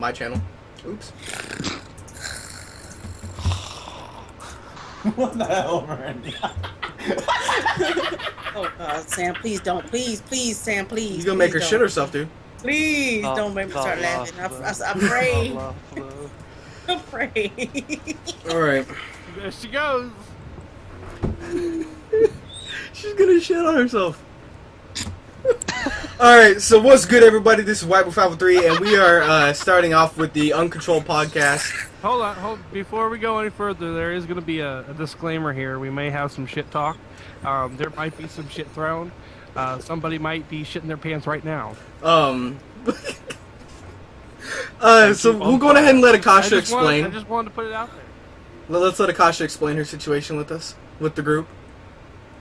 my channel. Oops. What the hell, Randy? Oh God, Sam, please don't. Please, Sam, please. He's gonna make her don't. shit herself, dude. Please don't make me start laughing. I'm afraid. I'm afraid. Alright. There she goes. She's gonna shit on herself. Alright, so what's good, everybody? This is White503, and we are starting off with the Uncontrolled Podcast. Hold on. Before we go any further, there is going to be a disclaimer here. We may have some shit talk. There might be some shit thrown. Somebody might be shitting their pants right now. So we'll go ahead and let Akasha explain. I just wanted to put it out there. Let's let Akasha explain her situation with us, with the group.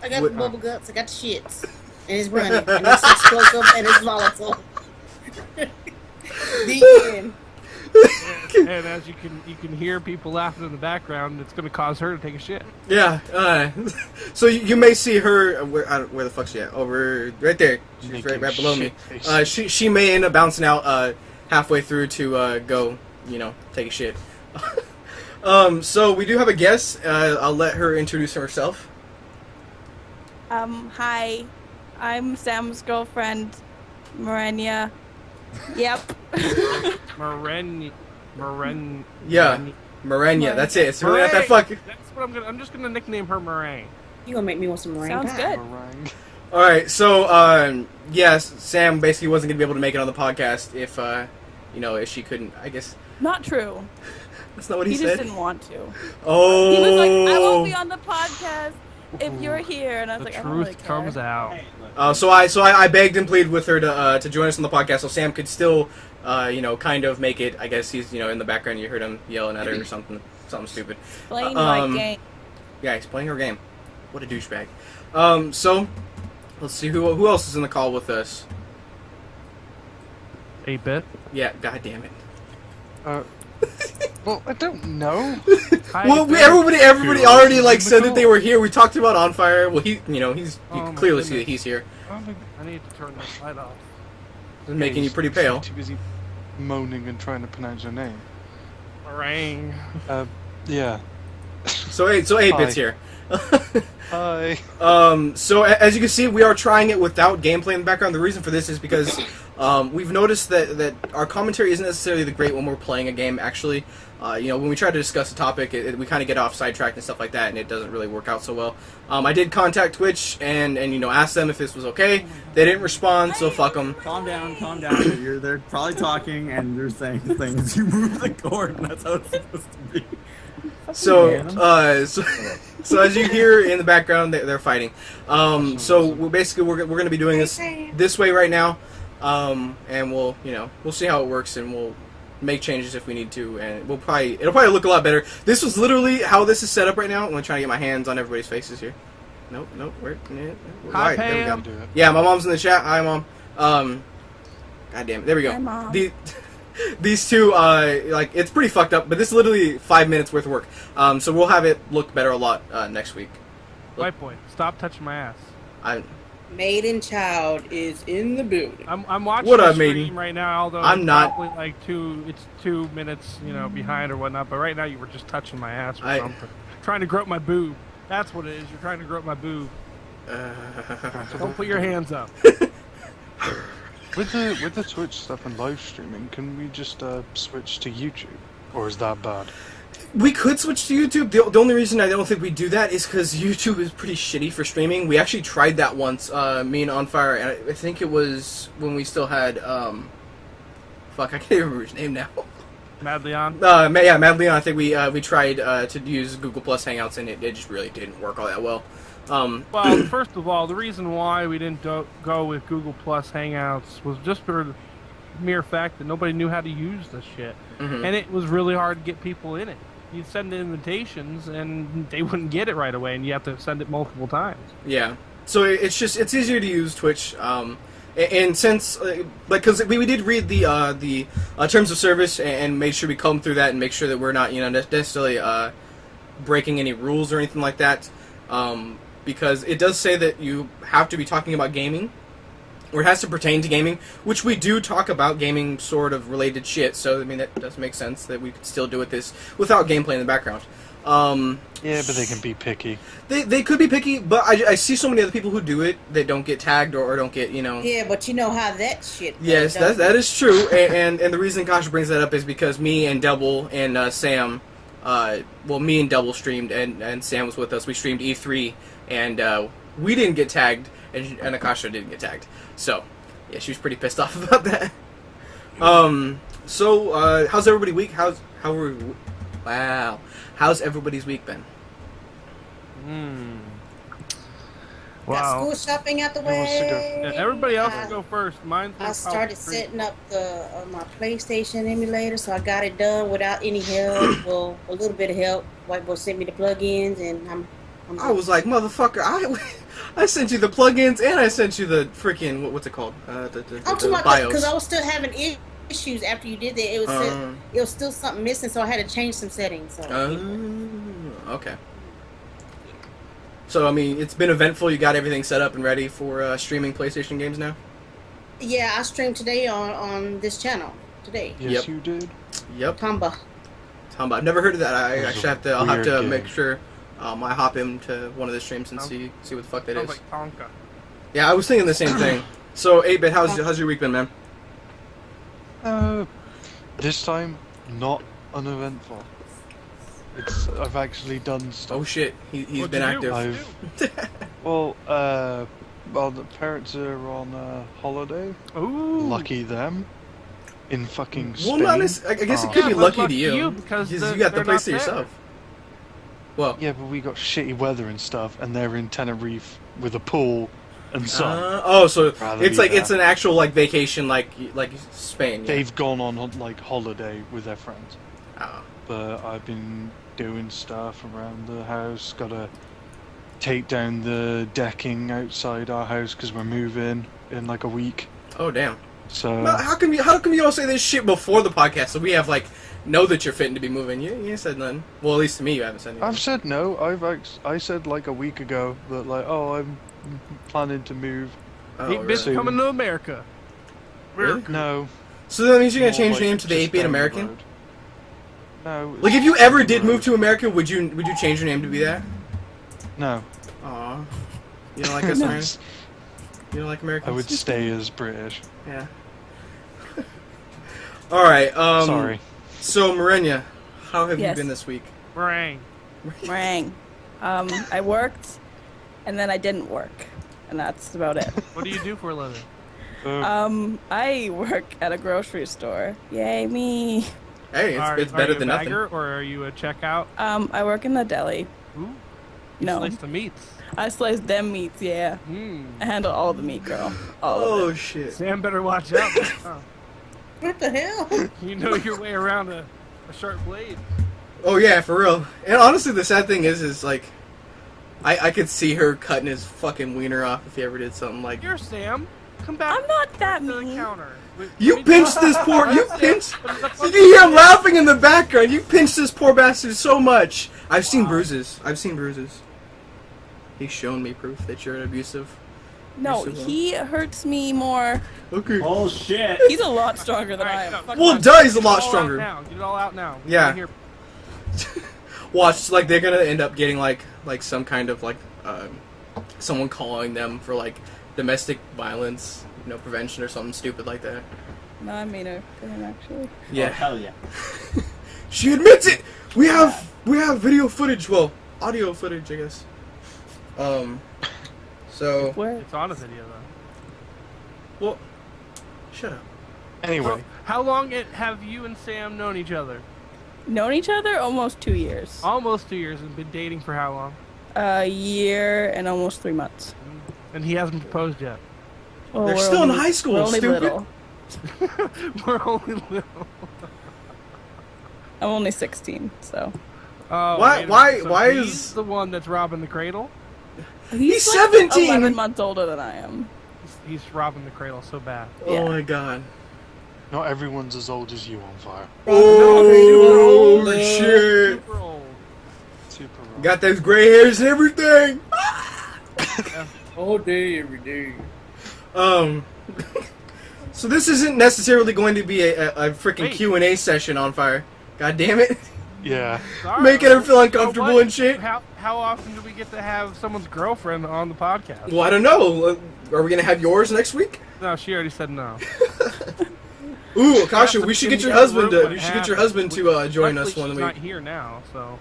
I got the bubble guts. I got the shits. And it's running. And it's explosive. And it's volatile. The end. And as you can hear people laughing in the background, it's going to cause her to take a shit. Yeah. So you may see her. Where the fuck's she at? Over right there. She's right below me. She may end up bouncing out halfway through to go, take a shit. So we do have a guest. I'll let her introduce herself. Hi. I'm Sam's girlfriend, Marenia. Yep. Marenia. That's it. It's really not that fucking. That's what I'm just gonna nickname her Meringue. You gonna make me want some meringue Sounds pie. good. All right. So yes, Sam basically wasn't gonna be able to make it on the podcast if if she couldn't. I guess Not true. that's not what he He said. just didn't want to. Oh. He was like, I won't be on the podcast if you're here. And I was The like, I don't really truth care. comes out. So I begged and pleaded with her to join us on the podcast so Sam could still kind of make it. I guess he's in the background. You heard him yelling at her or something stupid. Explain my game. Yeah, he's playing her game. What a douchebag. So let's see who else is in the call with us. 8-bit. Yeah, god damn it. Well, I don't know. Well, everybody already said that they were here. We talked about On Fire. Well, you can clearly see that he's here. I need to turn this light off. It's making you pretty pale. Too busy moaning and trying to pronounce your name. Meringue. Yeah. So 8-bit's here. Hi. So as you can see, we are trying it without gameplay in the background. The reason for this is because we've noticed that our commentary isn't necessarily the great when we're playing a game. Actually, when we try to discuss a topic, we kind of get off sidetracked and stuff like that, and it doesn't really work out so well. I did contact Twitch and ask them if this was okay. They didn't respond, so fuck them. Calm down. They're probably talking and they're saying things. You move the cord, and that's how it's supposed to be. So as you hear in the background, they're fighting. So we're going to be doing this way right now, and we'll see how it works, and we'll make changes if we need to, and it'll probably look a lot better. This was literally how this is set up right now. I'm trying to get my hands on everybody's faces here. Nope. Hi, There we Pam. go. Yeah, my mom's in the chat. Hi, Mom. God damn it. There we go. Hi, Mom. These two, it's pretty fucked up, but this is literally 5 minutes worth of work. So we'll have it look better a lot next week. White boy, stop touching my ass. Maiden child is in the building. I'm watching What the up, stream maiden? right now, although I'm it's not. probably it's 2 minutes, behind or whatnot. But right now you were just touching my ass or something. Trying to grope my boob. That's what it is. You're trying to grope my boob. Don't put your hands up. With the Twitch stuff and live streaming, can we just switch to YouTube, or is that bad? We could switch to YouTube. The only reason I don't think we do that is because YouTube is pretty shitty for streaming. We actually tried that once, me and On Fire, and I think it was when we still had, fuck, I can't even remember his name now. Mad Leon. Mad Leon. I think we tried to use Google Plus Hangouts, and it just really didn't work all that well. Well, first of all, the reason why we didn't go with Google Plus Hangouts was just for the mere fact that nobody knew how to use this shit. Mm-hmm. And it was really hard to get people in it. You'd send invitations, and they wouldn't get it right away, and you have to send it multiple times. Yeah. So it's easier to use Twitch. And since, because we did read the terms of service and made sure we comb through that and make sure that we're not necessarily breaking any rules or anything like that. Because it does say that you have to be talking about gaming, or it has to pertain to gaming, which we do talk about gaming sort of related shit. So I mean that does make sense that we could still do it this without gameplay in the background. Yeah, but they can be picky. They could be picky, but I see so many other people who do it that don't get tagged or don't get, you know. Yeah, but you know how that shit goes. Yes, that is true, and the reason Kasha brings that up is because me and Double and Sam, me and Double streamed, and Sam was with us. We streamed E3, and we didn't get tagged, and Akasha didn't get tagged. So, yeah, she was pretty pissed off about that. How's everybody's week? How's everybody's week been? Got Wow. school shopping out the Who wants to go? way. Yeah, everybody else can go first. Mine's I started setting up my PlayStation emulator, so I got it done without any help. Well, a little bit of help. White boy sent me the plugins, and I was like, motherfucker, I sent you the plugins and I sent you the freaking what's it called? I'm The talking about BIOS. because I was still having issues after you did that. It was still something missing, so I had to change some settings. So. Okay. So I mean, it's been eventful. You got everything set up and ready for streaming PlayStation games now. Yeah, I streamed today on this channel today. Yes, Yep. you did. Yep. Tamba. I've never heard of that. I It was actually a have to. I'll have to weird make game. sure. I hop into one of the streams and see what the fuck that Sounds is. like Tonka. Yeah, I was thinking the same thing. So, 8-Bit, how's your week been, man? This time, not uneventful. I've actually done stuff. Oh shit, he's What'd been you do? active. Well, the parents are on holiday. Ooh. Lucky them. In fucking Well, Spain. I guess it Oh. could be Yeah, but lucky to lucky you. you because you the- got the they're place to not there. yourself. Well, Yeah, but we got shitty weather and stuff, and they're in Tenerife with a pool and sun. so Rather it's be like it's there. an actual like vacation, like Spain. Yeah. They've gone on like holiday with their friends. Oh. But I've been doing stuff around the house. Gotta take down the decking outside our house because we're moving in like a week. Oh damn. So Well, how come you all say this shit before the podcast? So we have like know that you're fitting to be moving. You ain't said nothing. Well, at least to me, you haven't said anything. I've said no. I said like a week ago that like I'm planning to move. Oh, 8-Bit's really? coming to America. Really? No. So that means you're gonna more change like your name to the just 8-Bit down the American? road. No. Like if you ever did move to America, would you change your name to be that? No. Aw. You don't like us, man? You don't like Americans? I would stay as British. Yeah. All right. Sorry. So, Marenya, how have Yes. you been this week? Rang. Rang. I worked, and then I didn't work, and that's about it. What do you do for a living? I work at a grocery store. Yay, me. Hey, it's Are better you a than nothing. bagger, or are you a checkout? I work in the deli. Ooh. No, Slice the meats. I slice them meats, yeah. Hmm. I handle all the meat, girl. All of Oh it. shit. Sam better watch out. Oh, What the hell? you know your way around a sharp blade. Oh yeah, for real. And honestly, the sad thing is like, I could see her cutting his fucking wiener off if he ever did something like. Here, Sam. Come back I'm not that to the mean. counter. You pinched this poor. You pinched. You can hear him laughing in the background. You pinched this poor bastard so much. I've seen bruises. I've seen bruises. He's shown me proof that you're an abusive. No, he hurts me more. Okay. Oh shit! He's a lot stronger than I am. Fuck Well, my- duh, he's a Get it lot all out stronger. now. Get it all out now. We Yeah. wanna hear- Watch, like they're gonna end up getting like some kind of like someone calling them for like domestic violence, prevention or something stupid like that. No, I mean her to him actually. Oh, Yeah, hell yeah! she admits it. We have video footage. Well, audio footage, I guess. So Where? It's on a video though. well, shut up. Anyway, How long have you and Sam known each other? Known each other almost 2 years. Almost 2 years, and been dating for how long? A year and almost 3 months. And he hasn't proposed yet. Well, They're we're still in only- high school, We're only stupid. little. We're only little. I'm only 16, so. Oh, Why- wait a minute. why- So why he's is- the one that's robbing the cradle? He's like 17! 11 months older than I am. He's robbing the cradle so bad. Yeah. Oh my god. not everyone's as old as you on fire. Oh shit! Super old. Super old. Got those gray hairs and everything. All day, every day. So this isn't necessarily going to be a freaking Wait. Q&A session on fire. God damn it. Yeah. Sorry. Making her feel You know uncomfortable what? and shit. How often do we get to have someone's girlfriend on the podcast? Well, I don't know. Are we going to have yours next week? No, she already said no. Ooh, Akasha, we should get your husband to join Luckily, us one she's week. not here now, so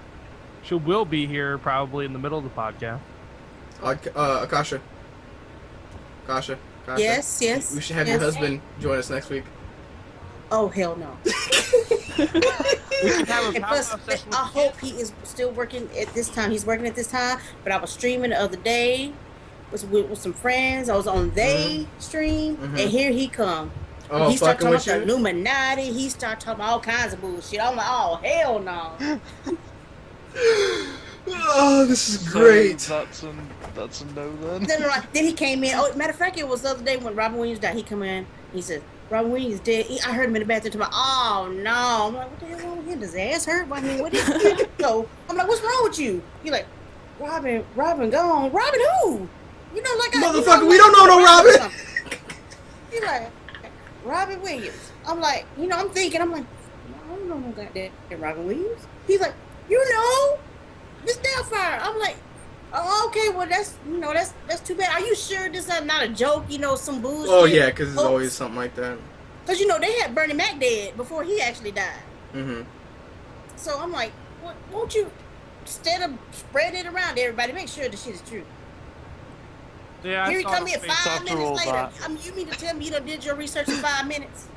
she will be here probably in the middle of the podcast. Akasha. Akasha. Yes. We should have your husband join us next week. Oh hell no. We can have a And plus, I hope he is still working at this time. He's working at this time, but I was streaming the other day with some friends. I was on stream, and here he come. Oh, He started fucking talking with about you? the Illuminati. He started talking about all kinds of bullshit. I'm like, oh hell no. Oh, this is great. So that's a no then. Then he came in. Oh, matter of fact, it was the other day when Robin Williams died. He come in. He said, Robin Williams dead. I heard him in the bathroom talking about, oh no. I'm like, what the hell wrong with him? Does his ass hurt? I mean, what did he go? I'm like, what's wrong with you? He like, Robin gone. Robin who? You know, like Motherfucker, we don't know no Robin. He like, Robin Williams. I'm like, I'm thinking, I'm like, no, I don't know no goddamn Robin Williams. He's like, Miss Doubtfire. I'm like, oh, okay, well that's too bad. Are you sure this is not a joke? Some bullshit. Oh yeah, because it's always something like that. Because they had Bernie Mac dead before he actually died. Mm-hmm. So I'm like, won't you, instead of spreading it around to everybody, make sure the shit is true. Yeah, Here he come here It's 5 after all minutes later. that. You mean to tell me you done did your research in 5 minutes?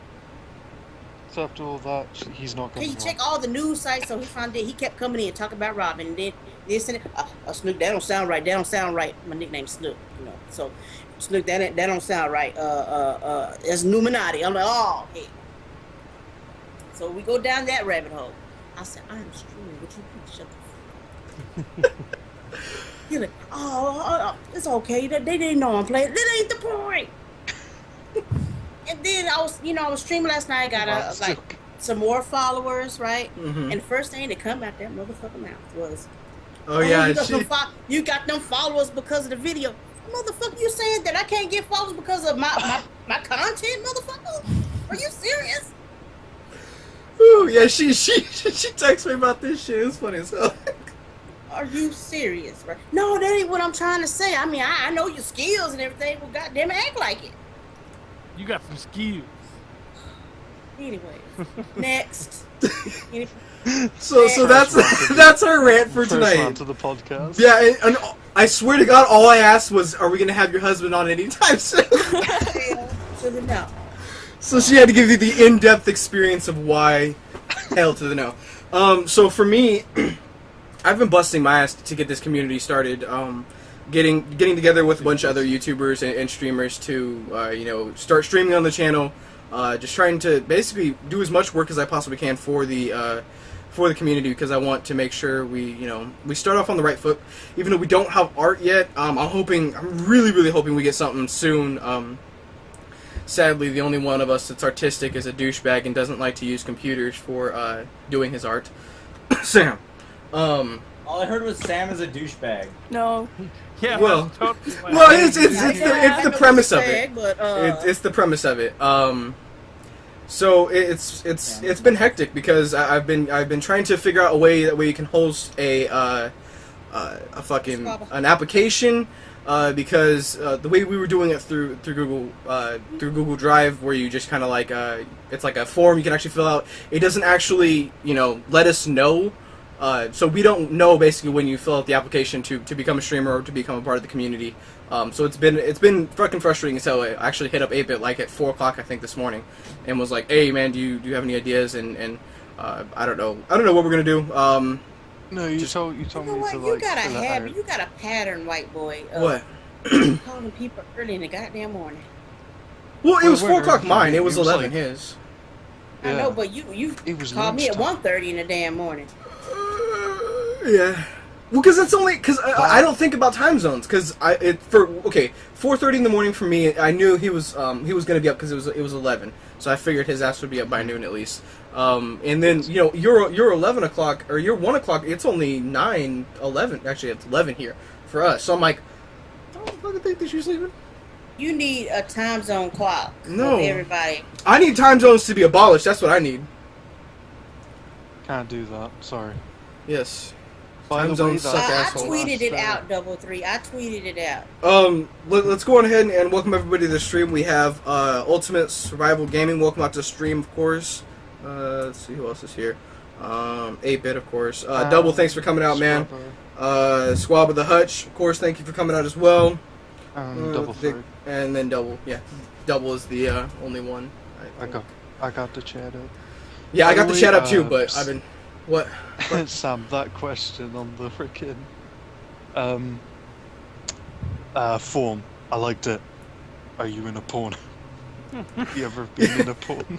So after all that, he's not Can going you to. check all the news sites? So he kept coming in talking about Robin, and then this and that. Snook, that don't sound right. That don't sound right. My nickname's Snook, So Snook, that don't sound right. It's Illuminati. I'm like, oh, hey. So we go down that rabbit hole. I said, I am streaming. Would you please shut the fuck up? You're like, oh, it's okay. They didn't know I'm playing. That ain't the point. And then I was streaming last night. I got some more followers, right? Mm-hmm. And the first thing that come out that motherfucking mouth was, Oh yeah, you got them followers because of the video. Motherfucker, you saying that I can't get followers because of my content, motherfucker? Are you serious? Ooh, yeah, she texted me about this shit. It's funny as hell. Are you serious? Right? No, that ain't what I'm trying to say. I mean, I know your skills and everything. Well, goddamn, act like it. You got some skills. Anyway, next. So that's our rant for First tonight. rant of the podcast. Yeah, and I swear to God, all I asked was, "Are we gonna have your husband on anytime soon?" To the no. So she had to give you the in-depth experience of why. Hell to the no. So for me, I've been busting my ass to get this community started. Getting together with a bunch of other YouTubers and streamers to start streaming on the channel. Just trying to basically do as much work as I possibly can for the community, because I want to make sure we start off on the right foot. Even though we don't have art yet, I'm really hoping we get something soon. Sadly, the only one of us that's artistic is a douchebag and doesn't like to use computers for doing his art. Sam. All I heard was Sam is a douchebag. No. Yeah. Well, that's totally what well, happened. it's the premise of it. But, It's the premise of it. So it's been hectic because I've been trying to figure out a way that you can host an application, because the way we were doing it through Google Drive, where you just kind of like it's like a form you can actually fill out. It doesn't actually let us know. So we don't know basically when you fill out the application to become a streamer or to become a part of the community. So it's been fucking frustrating as hell. I actually hit up 8-Bit like at 4 o'clock I think this morning, and was like, "Hey man, do you have any ideas?" And I don't know what we're gonna do. No, you told me you know to what? like. You got a fill it habit. out. You got a pattern, white boy. What? Calling people early in the goddamn morning. Well, it was Well, 4 o'clock where- mine. It was it was 11 like- his. I Yeah. know, but you It was called me at lunchtime. 1:30 in the damn morning. Yeah. Well, because it's only because I don't think about time zones. Because 4:30 in the morning for me. I knew he was gonna be up because it was 11. So I figured his ass would be up by noon at least. And then you're 11 o'clock or you're 1 o'clock. It's only 9:11. Actually, it's 11 here for us. So I'm like, I don't fucking think that she's sleeping. You need a time zone clock. No. For everybody. I need time zones to be abolished. That's what I need. Can't do that. Sorry. Yes. By Time the zones way, suck, I asshole. tweeted it out, Double Three. I tweeted it out. Let's go on ahead and welcome everybody to the stream. We have Ultimate Survival Gaming. Welcome out to the stream, of course. Let's see who else is here. 8-Bit, of course. Double, thanks for coming out, man. Squab of the Hutch, of course, thank you for coming out as well. Double third. And then Double, yeah. Double is the only one. I got the chat up. Yeah, I got the By chat the up way, too, but I've been... What? Sam, that question on the frickin' form, I liked it. Are you in a porn? Have you ever been in a porn?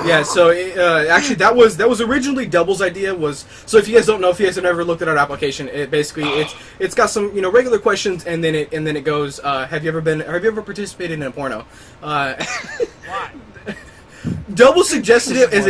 Yeah, so actually that was originally Double's idea. So if you guys don't know, if you guys have never looked at our application, it's got some regular questions, and then it goes, have you ever participated in a porno? Why? Double suggested it as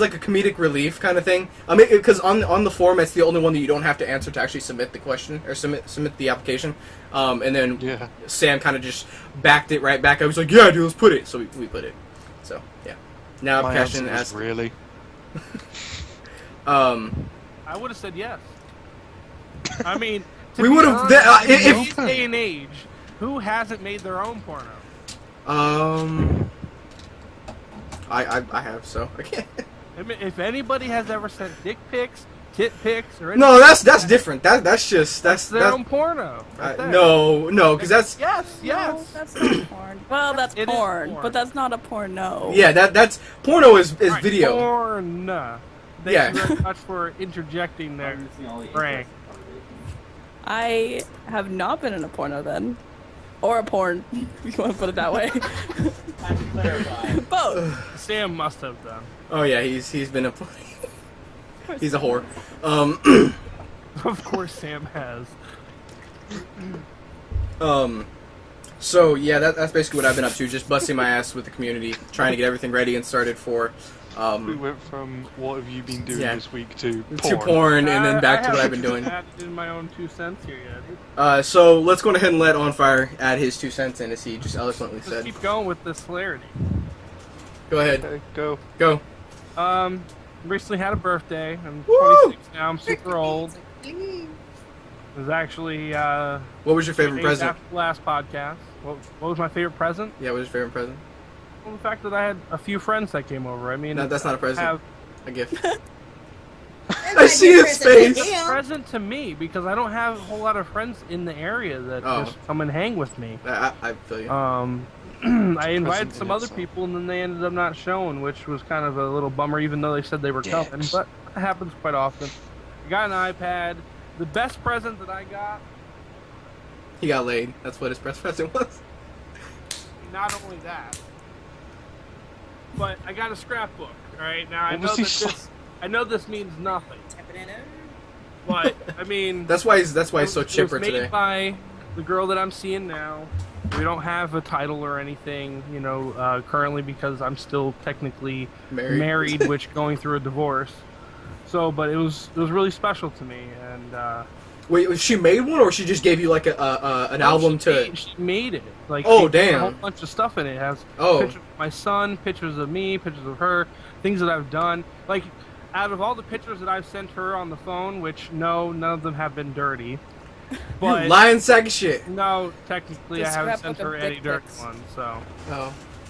like a comedic relief kind of thing. I mean, because on the form, it's the only one that you don't have to answer to actually submit the question or submit the application. And then Sam kind of just backed it right back. I was like, yeah, dude, let's put it. So we put it. So yeah. Now My application answer was asked. really. I would have said yes. I mean, we would have. In this day and age, who hasn't made their own porno? I have, so I can't. If anybody has ever sent dick pics, tit pics, or anything, No, that's different. That's their own porno. Right there. No, because that's Yes. No, that's not porn. Well, that's It is porn, porn. but that's not a porno. yeah, that's porno is Right, video. Porn. Thank Yeah. you very much for interjecting there, Frank. I have not been in a porno then. Or a porn, if you want to put it that way. Both. Sam must have done. Oh yeah, he's been a he's a whore. Of course, Sam has. So yeah, that's basically what I've been up to, just busting my ass with the community, trying to get everything ready and started for. We went from what have you been doing this week to porn, and then back to what I've been doing. I haven't added in my own 2 cents here yet. So let's go ahead and let On Fire add his 2 cents in, as he just eloquently Let's said. keep going with this hilarity. Go ahead. Okay, go. Go. Recently had a birthday. I'm Woo! 26 now. I'm super old. It was actually What was your favorite 8 days present? after the last podcast. What was my favorite present? Yeah, what was your favorite present? Well, the fact that I had a few friends that came over. I mean, No, that's not a present. have A gift. I see his face. a present to me because I don't have a whole lot of friends in the area that just come and hang with me. I feel you. I invited some other people and then they ended up not showing, which was kind of a little bummer, even though they said they were coming. But it happens quite often. I got an iPad. The best present that I got. He got laid. That's what his best present was. Not only that, but I got a scrapbook. All right, now I know this means nothing, but I mean That's why he's so chipper it was made today. by the girl that I'm seeing now. We don't have a title or anything, currently because I'm still technically married, which going through a divorce. So, but it was really special to me, and Wait, she made one, or she just gave you like an album to? She made it. Like, Oh, she put damn. a whole bunch of stuff in it. It has Oh. pictures of my son, pictures of me, pictures of her, things that I've done. Like, out of all the pictures that I've sent her on the phone, which none of them have been dirty. But You lying sack of shit. no, technically The I haven't scrapbook sent her of any dick dirty pics. ones. So,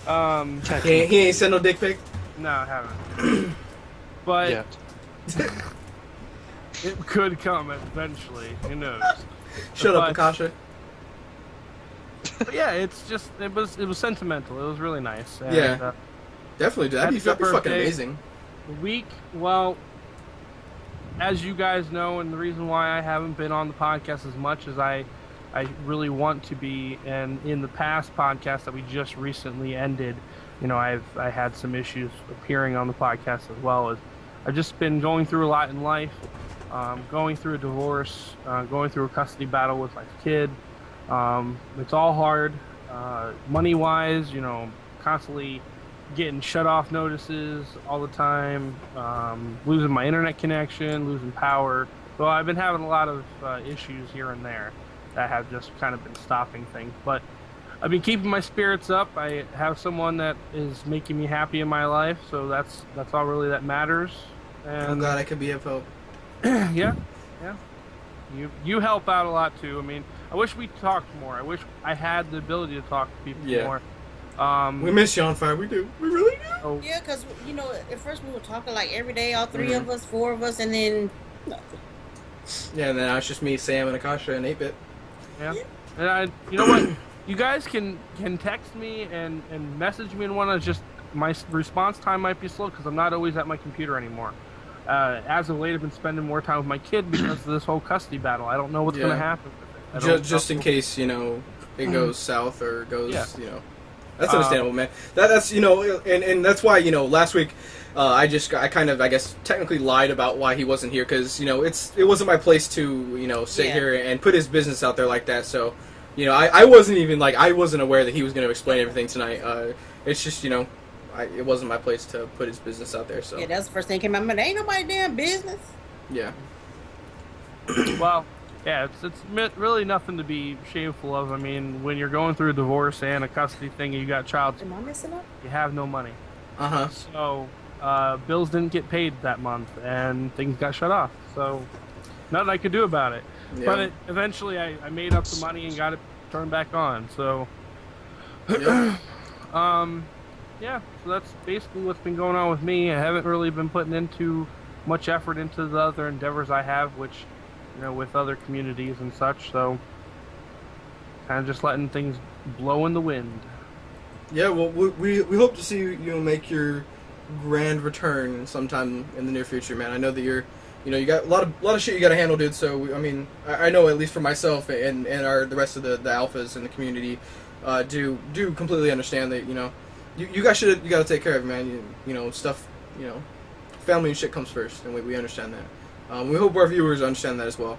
Oh. He ain't sent no dick pic. no, I haven't. But Yeah. it could come eventually. Who knows? Shut up, But- Akasha. But yeah, it was sentimental. It was really nice. And, Yeah. Definitely, that'd be Happy fucking birthday. amazing. Week, well, as you guys know, and the reason why I haven't been on the podcast as much as I really want to be, and in the past podcast that we just recently ended, I had some issues appearing on the podcast as well. As I've just been going through a lot in life, going through a divorce, going through a custody battle with my kid. It's all hard, money-wise, constantly getting shut-off notices all the time, losing my internet connection, losing power. So I've been having a lot of issues here and there that have just kind of been stopping things. But I've been keeping my spirits up. I have someone that is making me happy in my life, so that's all really that matters. And I'm glad I could be of help. yeah. You help out a lot too. I mean, I wish we talked more. I wish I had the ability to talk to people more. We miss you on fire. We do. We really do. Oh, Yeah, because, at first we were talking like every day, all three of us, four of us, and then nothing. Yeah, and then now it's just me, Sam, and Akasha, and 8-Bit. yeah. And you know what? You guys can text me and message me and whatnot. Just my response time might be slow because I'm not always at my computer anymore. As of late, I've been spending more time with my kid because of this whole custody battle. I don't know what's going to happen with it. Just in case, it goes south or goes, That's understandable, man. That's and that's why last week I kind of, I guess, technically lied about why he wasn't here because it wasn't my place to sit here and put his business out there like that. So I wasn't even I wasn't aware that he was going to explain everything tonight. It's just it wasn't my place to put his business out there. So yeah, that's the first thing that came out of my mind. Ain't nobody damn business. Yeah. Well. Yeah, it's really nothing to be shameful of. I mean, when you're going through a divorce and a custody thing and you got child Am I messing up? you have no money. Uh-huh. So, bills didn't get paid that month and things got shut off. So, nothing I could do about it. Yeah. But eventually I made up the money and got it turned back on. So, Yep. yeah, so that's basically what's been going on with me. I haven't really been putting into much effort into the other endeavors I have, which with other communities and such, so kind of just letting things blow in the wind. Yeah, well, we hope to see you make your grand return sometime in the near future, man. I know that you got a lot of shit you got to handle, dude. So I mean, I know at least for myself and the rest of the alphas in the community do completely understand that you got shit you got to take care of, man. Stuff, family and shit comes first, and we understand that. We hope our viewers understand that as well.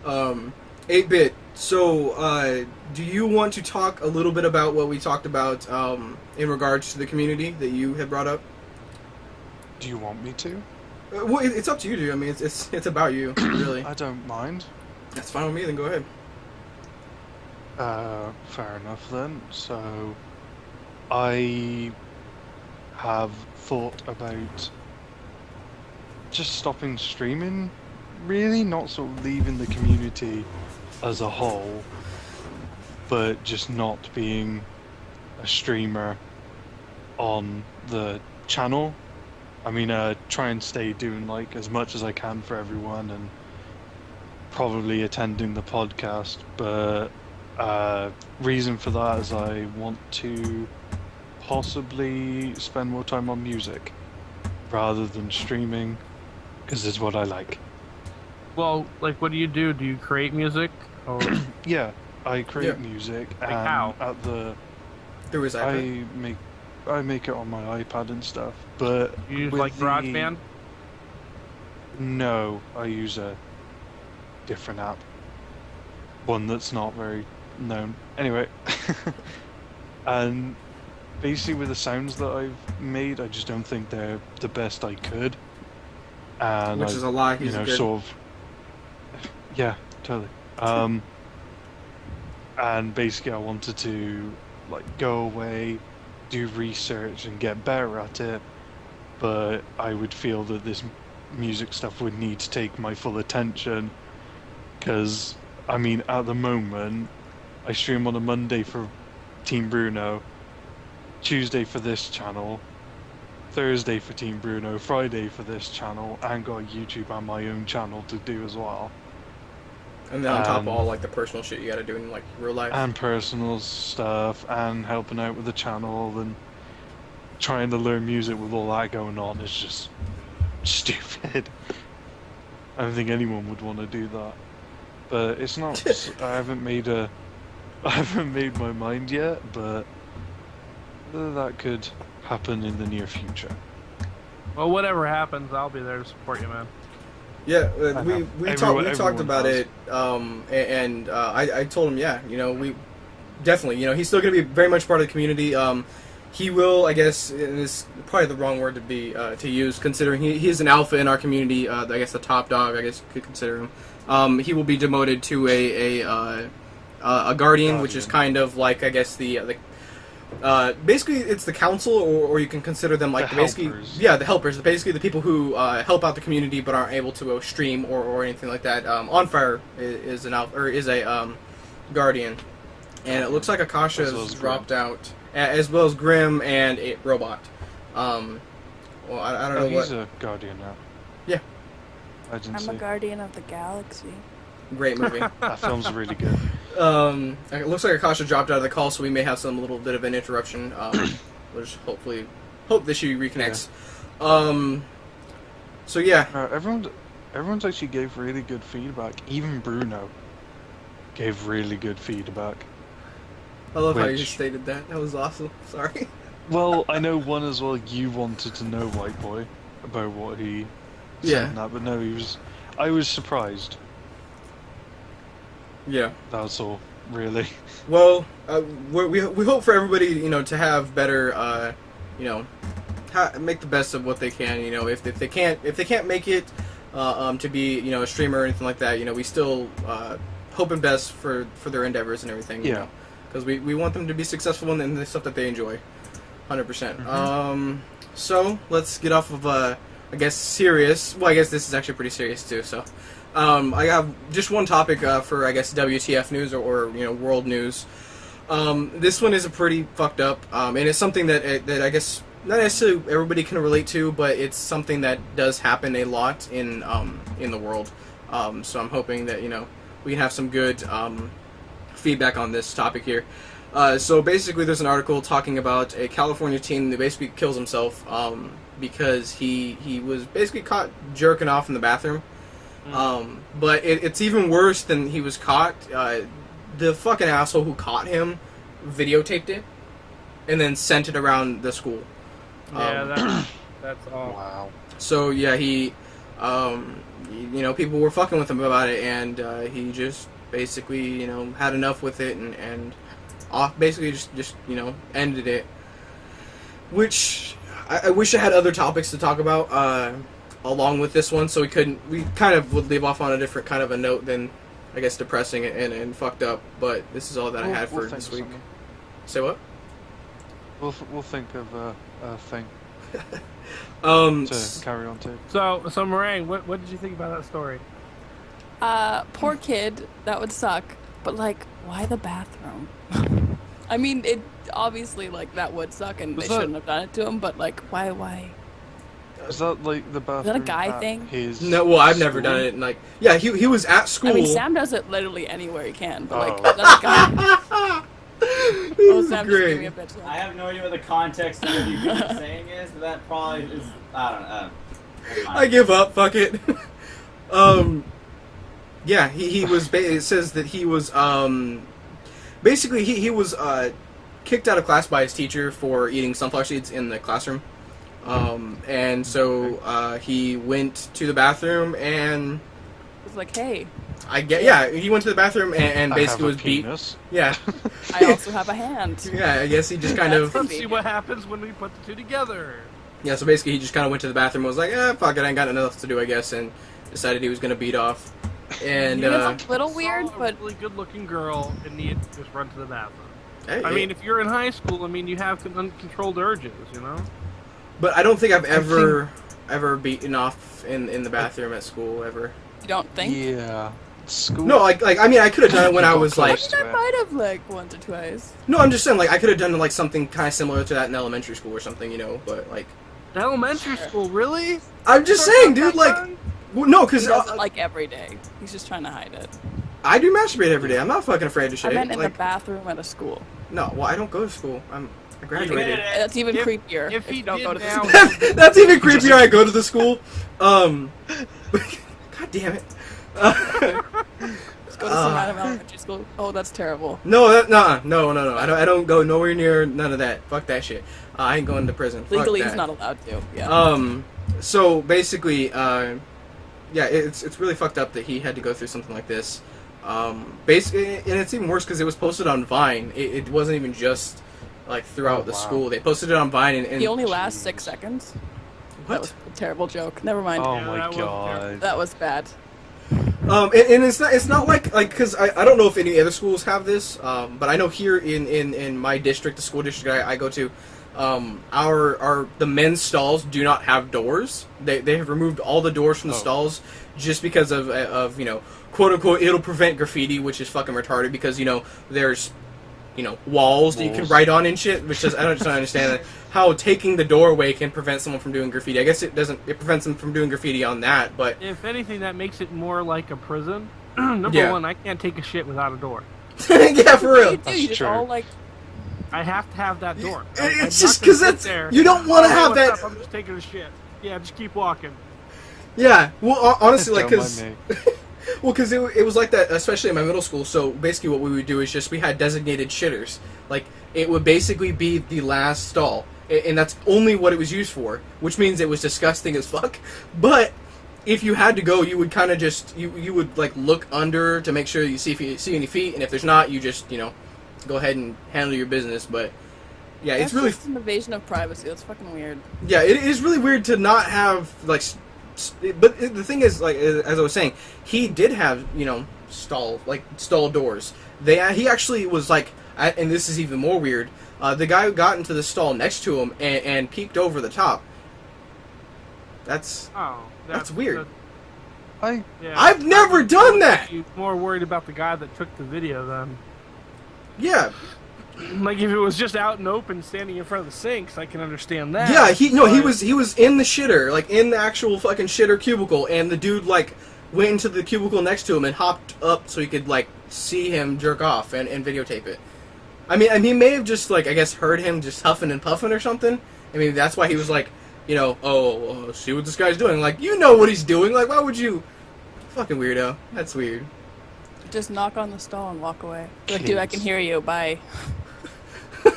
8-Bit, so do you want to talk a little bit about what we talked about in regards to the community that you had brought up? Do you want me to? Well, it's up to you, dude. I mean, it's about you, really. I don't mind. That's fine with me, then go ahead. Fair enough then. So, I have thought about just stopping streaming, really, not sort of leaving the community as a whole, but just not being a streamer on the channel. I mean, try and stay doing as much as I can for everyone and probably attending the podcast, but reason for that is I want to possibly spend more time on music rather than streaming. Because it's what I like. Well, what do you do? Do you create music? Or Yeah, I create music. Like and how? Through his iPad? I make it on my iPad and stuff. But you use with GarageBand? No, I use a different app. One that's not very known. Anyway, and basically with the sounds that I've made, I just don't think they're the best I could. And Which is a lie. He's good. sort of. Yeah, totally. And basically, I wanted to go away, do research, and get better at it. But I would feel that this music stuff would need to take my full attention, because I mean, at the moment, I stream on a Monday for Team Bruno, Tuesday for this channel, Thursday for Team Bruno, Friday for this channel, and got YouTube and my own channel to do as well. And then on top of all the personal shit you gotta do in real life. And personal stuff, and helping out with the channel, and trying to learn music with all that going on is just stupid. I don't think anyone would want to do that. But it's not. I haven't made my mind yet, but that could happen in the near future. Well, whatever happens, I'll be there to support you, man. Yeah, we talked about does. it, and I told him, we definitely, he's still going to be very much part of the community. He will, I guess, and it's probably the wrong word to use, considering he's an alpha in our community. I guess the top dog, I guess you could consider him. He will be demoted to a guardian, which is kind of like, I guess, the basically it's the council, or you can consider them like The basically helpers. the helpers, basically the people who help out the community but aren't able to go stream or anything like that. On Fire is a guardian, and it looks like Akasha As well has as dropped out, as well as Grim and a robot. Well, I don't know what. He's a guardian now. Yeah. I didn't I'm see. a guardian of the galaxy. Great movie. That film's really good. It looks like Akasha dropped out of the call, so we may have some little bit of an interruption. We'll just hope that she reconnects. So yeah. Everyone's actually gave really good feedback. Even Bruno gave really good feedback. I love how you Which- stated that. That was awesome. Sorry. Well, I know one as well. You wanted to know White Boy about what he said Yeah. and that, but no, I was surprised. Yeah. That's all, really. Well, we hope for everybody, to have better, make the best of what they can. If they can't make it, to be a streamer or anything like that, we still hoping best for their endeavors and everything. Yeah. Because we want them to be successful in the stuff that they enjoy, 100%. Mm-hmm. So let's get off of I guess serious. Well, I guess this is actually pretty serious too. So. I have just one topic for, I guess, WTF news or world news. This one is a pretty fucked up, and it's something that I guess not necessarily everybody can relate to, but it's something that does happen a lot in the world. So I'm hoping that we can have some good feedback on this topic here. So basically, there's an article talking about a California teen that basically kills himself because he was basically caught jerking off in the bathroom. But it's even worse than he was caught. The fucking asshole who caught him videotaped it and then sent it around the school. Yeah, that's all. Wow. So yeah, he, people were fucking with him about it, and he just basically had enough with it and basically just ended it. Which I wish I had other topics to talk about. Along with this one, so we kind of would leave off on a different kind of a note than, I guess, depressing and fucked up, but this is all that I had for We'll this think week. of Say what? something. We'll think of a thing to carry on to. So Meringue, what did you think about that story? Poor kid, that would suck. But like, why the bathroom? I mean, it obviously that would suck, and they shouldn't have done it to him. But like, why? Is that like the bathroom? Is that a guy at thing? His No, well, I've never school? done it. And he was at school. I mean, Sam does it literally anywhere he can. But like, Oh. is that a guy? Oh, Sam just gave me a Great. bitch. I have no idea what the context of what you've been saying is, but that probably is. I don't know. I give up. Fuck it. Yeah, he was. It says that he was. Basically, he was kicked out of class by his teacher for eating sunflower seeds in the classroom. And so he went to the bathroom and It's like, hey, he went to the bathroom and I basically have a was beat. penis. Yeah, I also have a hand. yeah. I guess he just kind of. Let's see what happens when we put the two together. Yeah, so basically he just kind of went to the bathroom and was like, fuck it, I ain't got nothing else to do, I guess, and decided he was going to beat off. And, It's a little weird, Saw a but really good-looking girl and needed to just run to the bathroom. hey, I mean, if you're in high school, you have uncontrolled urges, but I don't think I've ever beaten off in the bathroom at school, ever. you don't think? Yeah. School. No, I mean, I could have done it when I was, I like... think I might have once or twice. No, I'm just saying, I could have done, something kind of similar to that in elementary school or something, but, Elementary school, really? I'm just saying, dude, well, no, He because does it every day. He's just trying to hide it. I do masturbate every day. I'm not fucking afraid to I shave. meant in the bathroom at a school. No, well, I don't go to school. I graduated. That's even If- creepier if he you don't did go to the now- school. That's even creepier. I go to the school. God damn it. Just go to some random elementary school. Oh, that's terrible. No. I don't go nowhere near none of that. Fuck that shit. I ain't going to prison. Fuck Legally, that. he's not allowed to. Yeah. So basically, yeah, it's really fucked up that he had to go through something like this. Basically, and it's even worse because it was posted on Vine. It wasn't even just throughout the school. They posted it on Vine, and He only lasts 6 seconds. That what? was a terrible joke. Never mind. Oh Yeah, my that was god. That was bad. And it's not like because I don't know if any other schools have this, but I know here in my district, the school district I go to, the men's stalls do not have doors. They have removed all the doors from the stalls just because of quote unquote it'll prevent graffiti, which is fucking retarded because there's walls that you can write on and shit, which I don't understand how taking the door away can prevent someone from doing graffiti. I guess it prevents them from doing graffiti on that, but if anything, that makes it more like a prison. Number one, I can't take a shit without a door. Yeah, for real. You just all like. I have to have that door. It's just because you don't want to have that. I'm just taking a shit. Yeah, just keep walking. Yeah, well, honestly, like, because Well, because it was like that, especially in my middle school. So basically what we would do is just we had designated shitters. Like, it would basically be the last stall. And that's only what it was used for, which means it was disgusting as fuck. But if you had to go, you would kind of just, you would, like, look under to make sure you see any feet. And if there's not, you just, go ahead and handle your business. But, yeah, That's it's really... just an invasion of privacy. That's fucking weird. Yeah, it is really weird to not have, like... But the thing is, like, as I was saying, he did have, stall doors. He actually was like, and this is even more weird, the guy who got into the stall next to him and peeked over the top. That's weird. I've never done that! You're more worried about the guy that took the video then. Yeah. Like, if it was just out and open, standing in front of the sinks, I can understand that. Yeah, he was in the shitter, like, in the actual fucking shitter cubicle, and the dude, like, went into the cubicle next to him and hopped up so he could, like, see him jerk off and videotape it. I mean, he may have just, like, I guess heard him just huffing and puffing or something. I mean, that's why he was like, see what this guy's doing. Like, you know what he's doing. Like, why would you... Fucking weirdo. That's weird. Just knock on the stall and walk away. Like, dude, I can hear you. Bye.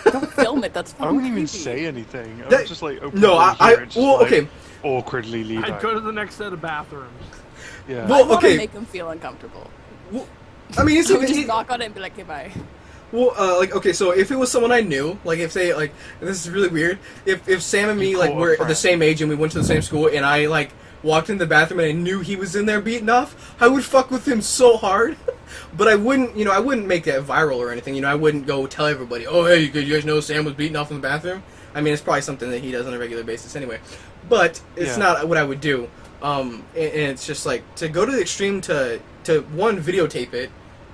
Don't film it. That's I fucking wouldn't even creepy. say anything. I That- would just like open No, okay. awkwardly leave I'd out. go to the next set of bathrooms. Yeah. Well, I want okay. to make him feel uncomfortable. Well, I mean, it's I would just knock on it and be like, "Okay, bye." Well, okay, so if it was someone I knew, like, if they, like, and this is really weird, if Sam and me, You like, call a were friend. the same age and we went to the same school, and I, like, walked in the bathroom and I knew he was in there beating off, I would fuck with him so hard, but I wouldn't, I wouldn't make that viral or anything, I wouldn't go tell everybody, oh, hey, you guys know Sam was beating off in the bathroom? I mean, it's probably something that he does on a regular basis anyway, but it's not what I would do, and it's just, like, to go to the extreme to one, videotape it,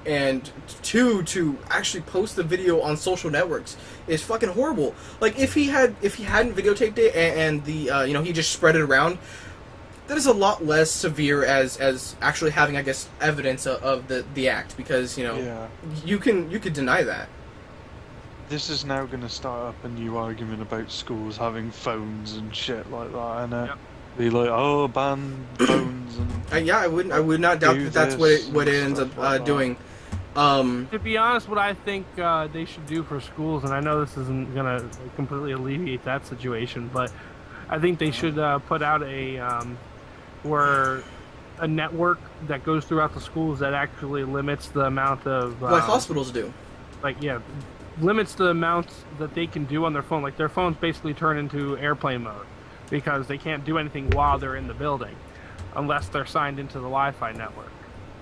and two, to actually post the video on social networks is fucking horrible. Like, if he hadn't videotaped it and the he just spread it around, that is a lot less severe as actually having, I guess, evidence of the act, because you could deny that. This is now going to start up a new argument about schools having phones and shit like that, and Yep. be like, oh, ban phones and I would not doubt that that's what it ends up doing. To be honest, what I think they should do for schools, and I know this isn't gonna completely alleviate that situation, but I think they should put out a network that goes throughout the schools that actually limits the amount of Like hospitals do. Limits the amount that they can do on their phone. Like, their phones basically turn into airplane mode because they can't do anything while they're in the building unless they're signed into the Wi-Fi network.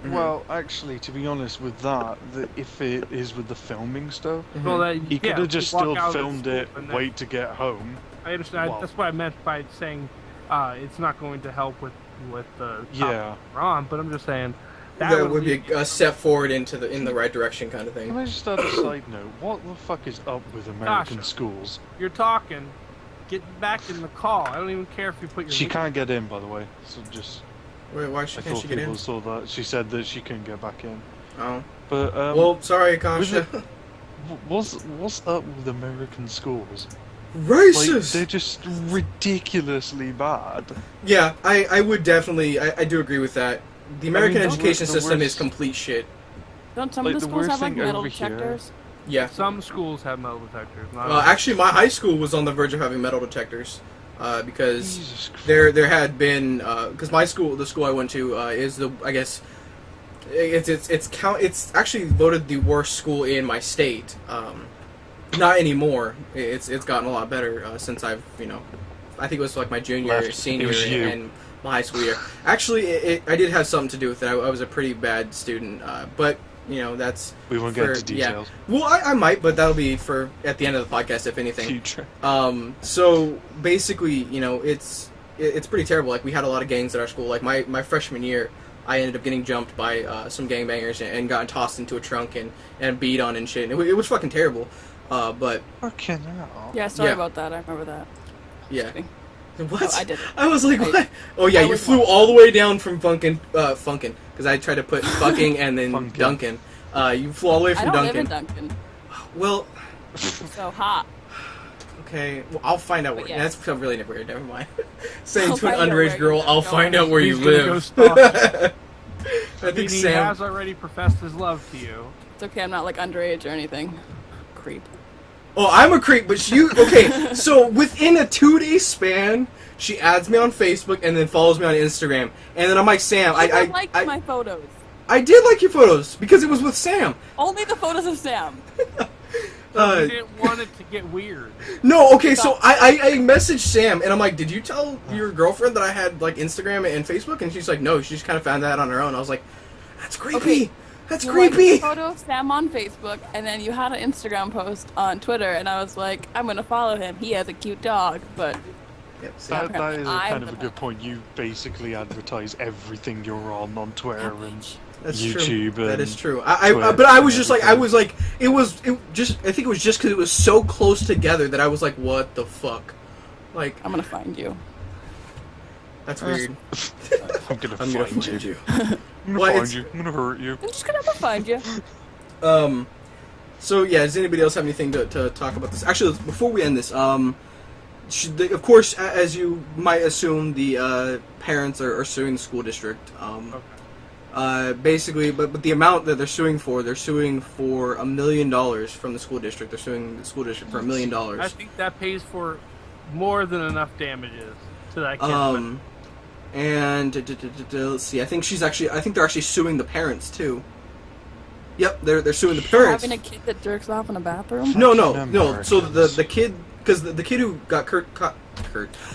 Mm-hmm. Well, actually, to be honest with that, if it is with the filming stuff, Well, he could have just walk still out of the filmed school it, and then- wait to get home. I understand. Wow. That's what I meant by saying it's not going to help with the topic Yeah. we're on, but I'm just saying That would be a step forward in the right direction, kind of thing. Can I just add a side note? What the fuck is up with American Gosh. schools? You're talking. Get back in the call. I don't even care if you put your. She can't get in, by the way. So just, Wait, why I can't thought she get people in? saw that. She said that she couldn't get back in. Oh. But Well, sorry, Kasha. what's up with American schools? Racist! Like, they're just ridiculously bad. Yeah, I would definitely, I do agree with that. The American the education worst- system is complete shit. Don't some Like, of the the schools worst have like thing metal over here- detectors? Yeah. Some schools have metal detectors. Not all. Actually, my high school was on the verge of having metal detectors, because Jesus Christ. there had been, because my school, the school I went to, is the, I guess, it's actually voted the worst school in my state. Not anymore. It's gotten a lot better since I've, I think it was like my junior, Left. It senior, was you. and my high school year. Actually, I did have something to do with it. I was a pretty bad student, but you know that's. We won't get into details. Yeah. Well, I might, but that'll be for at the end of the podcast, if anything. Future. So basically, you know, it's pretty terrible. Like we had a lot of gangs at our school. Like my freshman year, I ended up getting jumped by some gangbangers and gotten tossed into a trunk and beat on and shit. And it was fucking terrible. But fucking hell. Yeah, sorry about that. I remember that. Yeah. What? Oh, I did. I was like, what? Oh yeah, you flew all the way down from Funkin', because I tried to put fucking and then Funkin'. Duncan. You flew all the way from I don't Duncan. live in Duncan. Well, So hot. okay. Well, I'll find out where. yeah. That's really weird. Never mind. Saying I'll to an find out where underage you girl, live. I'll Go find on. out where you He's gonna go live. stalk I I mean, think he Sam. has already professed his love to you. It's okay, I'm not like underage or anything. Creep. Oh, I'm a creep, but okay, so within a 2-day span, she adds me on Facebook and then follows me on Instagram. And then I'm like, Sam, I liked my photos. I did like your photos because it was with Sam. Only the photos of Sam. So you didn't want it to get weird. No, okay, so I messaged Sam and I'm like, did you tell your girlfriend that I had like Instagram and Facebook? And she's like, no, she just kind of found that on her own. I was like, that's creepy. Okay. That's You creepy. liked the photo of Sam on Facebook, and then you had an Instagram post on Twitter, and I was like, I'm gonna follow him. He has a cute dog, but Yep, see, That is I'm kind of a the- good point. You basically advertise everything you're on Twitter and that's YouTube. true. That and is true. Twitter But I was and just like, everything. I think it was just because it was so close together that I was like, what the fuck? Like, I'm gonna find you. that's weird. I'm gonna I'm gonna find find you. you. I'm gonna Well, find it's- you. I'm gonna hurt you. I'm just gonna have to find you. So yeah, does anybody else have anything to talk about this? Actually, before we end this, of course, as you might assume, the parents are suing the school district. Basically, but the amount that they're suing for $1 million from the school district. They're suing the school district for $1 million. I think that pays for more than enough damages to that kid. And let's see. I think they're actually suing the parents too. Yep, they're suing the For parents. having a kid that jerks off in a bathroom? No. Americans. So the kid, because the kid who got caught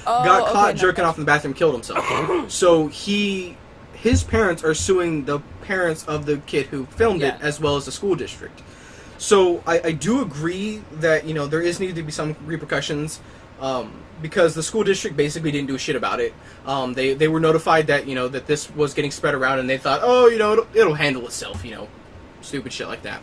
Okay, jerking off in the bathroom killed himself. So his parents are suing the parents of the kid who filmed it, Yeah. as well as the school district. So I do agree that there is needed to be some repercussions. Because the school district basically didn't do shit about it. They were notified that that this was getting spread around, and they thought, it'll handle itself, stupid shit like that.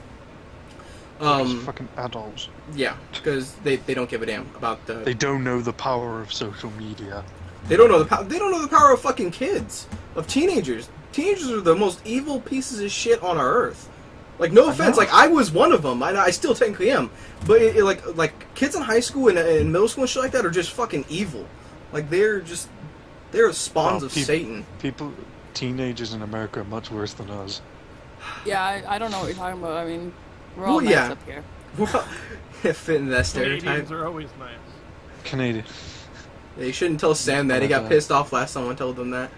These fucking adults. Yeah, because they don't give a damn about the. They don't know the power of social media. They don't know the power of fucking kids, of teenagers. Teenagers are the most evil pieces of shit on our earth. Like, no offense, like I was one of them. I still technically am. But like kids in high school and middle school and shit like that are just fucking evil. Like they're spawns of Satan. Teenagers in America are much worse than us. Yeah, I don't know what you're talking about. I mean, we're all Well, nice yeah. up here. Well, fit in that stereotype. Canadians are always nice. Canadian. Yeah, you shouldn't tell Sam that. He got pissed off last someone told him that.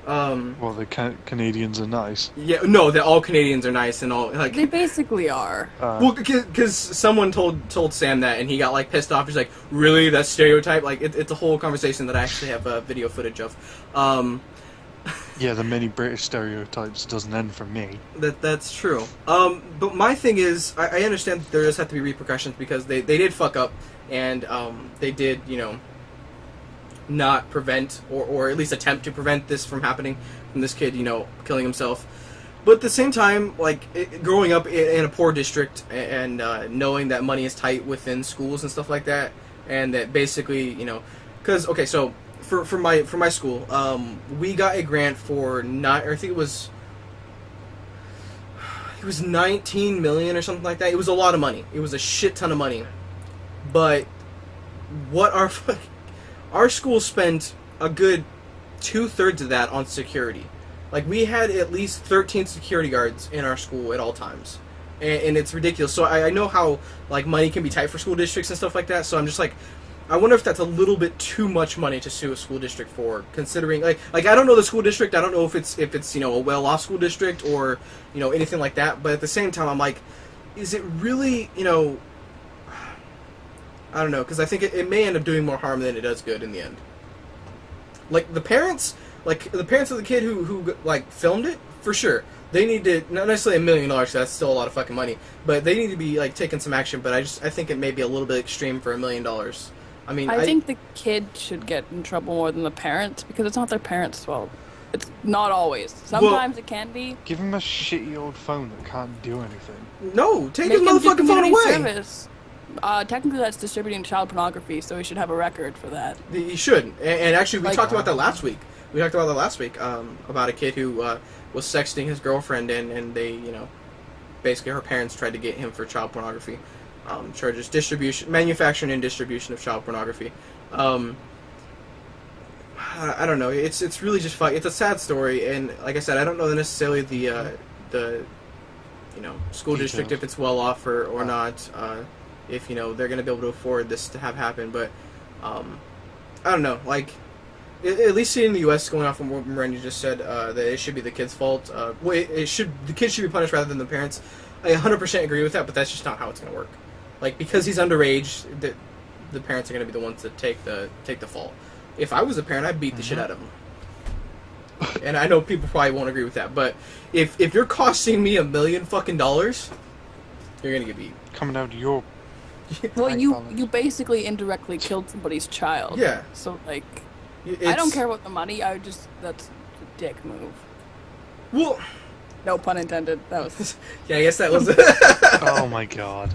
Well, the Canadians are nice. Yeah, no, that all Canadians are nice and all like. They basically are. Well, because someone told Sam that, and he got like pissed off. He's like, "Really? That's stereotype?" Like, it's a whole conversation that I actually have video footage of. Yeah, the many British stereotypes doesn't end for me. That's true. But my thing is, I understand that there does have to be repercussions because they did fuck up, and they did not prevent or at least attempt to prevent this from happening from this kid killing himself. But at the same time, like growing up in a poor district and knowing that money is tight within schools and stuff like that, and that basically because okay, so for my school, we got a grant for I think it was 19 million or something like that. It was a lot of money. It was a shit ton of money. But what our school spent a good 2/3 of that on security. Like, we had at least 13 security guards in our school at all times. And it's ridiculous. So I know how, like, money can be tight for school districts and stuff like that. So I'm just like, I wonder if that's a little bit too much money to sue a school district for, considering, like I don't know the school district. I don't know if it's a well-off school district or, anything like that. But at the same time, I'm like, is it really, I don't know, because I think it may end up doing more harm than it does good in the end. like the parents of the kid who like filmed it, for sure. They need to, not necessarily $1 million, so that's still a lot of fucking money, but they need to be like taking some action. But I think it may be a little bit extreme for $1 million. I mean, I think the kid should get in trouble more than the parents, because it's not their parents' fault. It's not always. Sometimes it can be. Give him a shitty old phone that can't do anything. No, take Make his him do motherfucking phone community away. service. Technically, that's distributing child pornography, so he should have a record for that. He should. And actually, we Like- talked about that last week. About a kid who was sexting his girlfriend, and they, basically her parents tried to get him for child pornography. Charges manufacturing and distribution of child pornography. I don't know. It's really just fun. It's a sad story, and like I said, I don't know necessarily the school district, if it's well off or not. If they're going to be able to afford this to have happen, but I don't know. Like, at least in the U.S., going off from what Miranda just said, that it should be the kid's fault. The kid should be punished rather than the parents. I 100% agree with that, but that's just not how it's going to work. Like, because he's underage, the parents are going to be the ones that take the fault. If I was a parent, I'd beat the shit out of him. And I know people probably won't agree with that, but if you're costing me $1 million fucking dollars, you're gonna get beat. Coming out of your... Well, you basically indirectly killed somebody's child. Yeah. So, like, It's, I don't care about the money, that's a dick move. Well... No pun intended. That was... Yeah, I guess that was... Oh my god.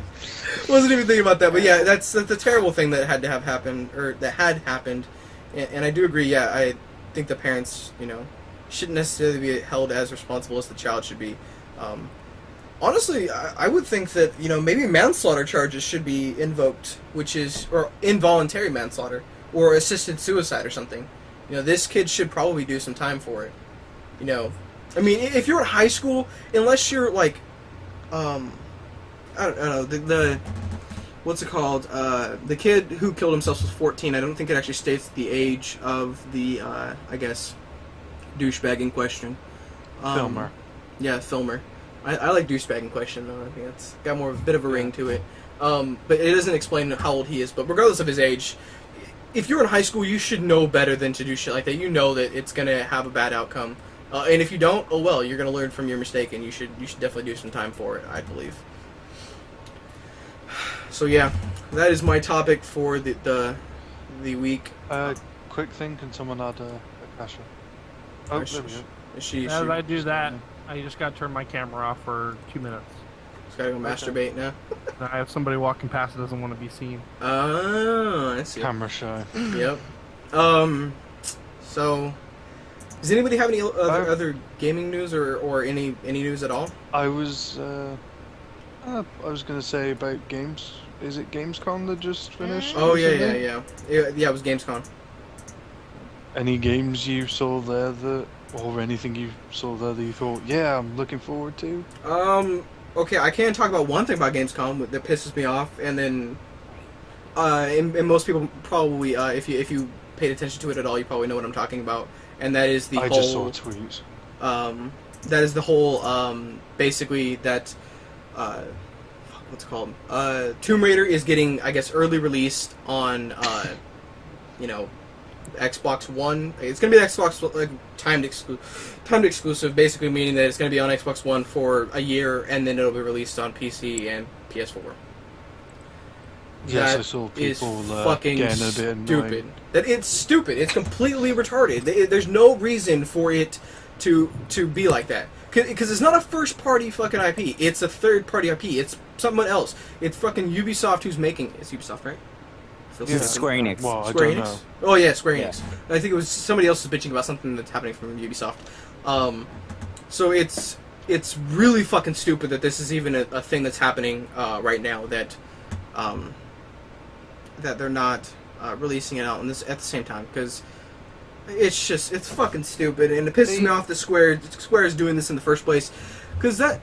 Wasn't even thinking about that, but yeah, that's a terrible thing that had happened, and I do agree, yeah, I think the parents, shouldn't necessarily be held as responsible as the child should be. Honestly, I would think that, maybe manslaughter charges should be invoked, or involuntary manslaughter, or assisted suicide or something. This kid should probably do some time for it. I mean, if you're in high school, unless you're like, I don't know, the what's it called? The kid who killed himself was 14. I don't think it actually states the age of the, I guess, douchebag in question. Filmer. Yeah, filmer. I like douchebag in question, though. I think it's got more of a bit of a ring to it. But it doesn't explain how old he is. But regardless of his age, if you're in high school, you should know better than to do shit like that. You know that it's going to have a bad outcome. And if you don't, oh well, you're going to learn from your mistake, and you should definitely do some time for it, I believe. So yeah, that is my topic for the week. Quick thing, can someone add a Kasha? Oh, there we go. As I do that, I just got to turn my camera off for 2 minutes. Just gotta go masturbate now. I have somebody walking past that doesn't want to be seen. Oh, I see. Camera shy. Yep. So, does anybody have any other gaming news or any news at all? I was gonna say about games. Is it Gamescom that just finished? Oh yeah. recently? Yeah, it was Gamescom. Any games you saw there or anything you saw there that you thought, yeah, I'm looking forward to? Okay, I can talk about one thing about Gamescom that pisses me off, and then, and most people probably, if you paid attention to it at all, you probably know what I'm talking about, and that is the I just saw a tweet. That is the whole, basically that, what's it called? Tomb Raider is getting, I guess, early released on, Xbox One. It's gonna be the Xbox timed exclusive, basically meaning that it's gonna be on Xbox One for a year, and then it'll be released on PC and PS4. Yes, That I saw is people fucking getting a bit stupid. annoyed. It's stupid. It's completely retarded. There's no reason for it to be like that. Because it's not a first-party fucking IP. It's a third-party IP. It's someone else. It's fucking Ubisoft who's making... It's Ubisoft, right? It's Square Enix. Well, I Square don't Enix? know. Oh yeah, Square Yeah. Enix. I think it was somebody else was bitching about something that's happening from Ubisoft. So it's really fucking stupid that this is even a thing that's happening right now. That they're not releasing it out at the same time, because it's fucking stupid, and it pisses me off that Square is doing this in the first place. Because they're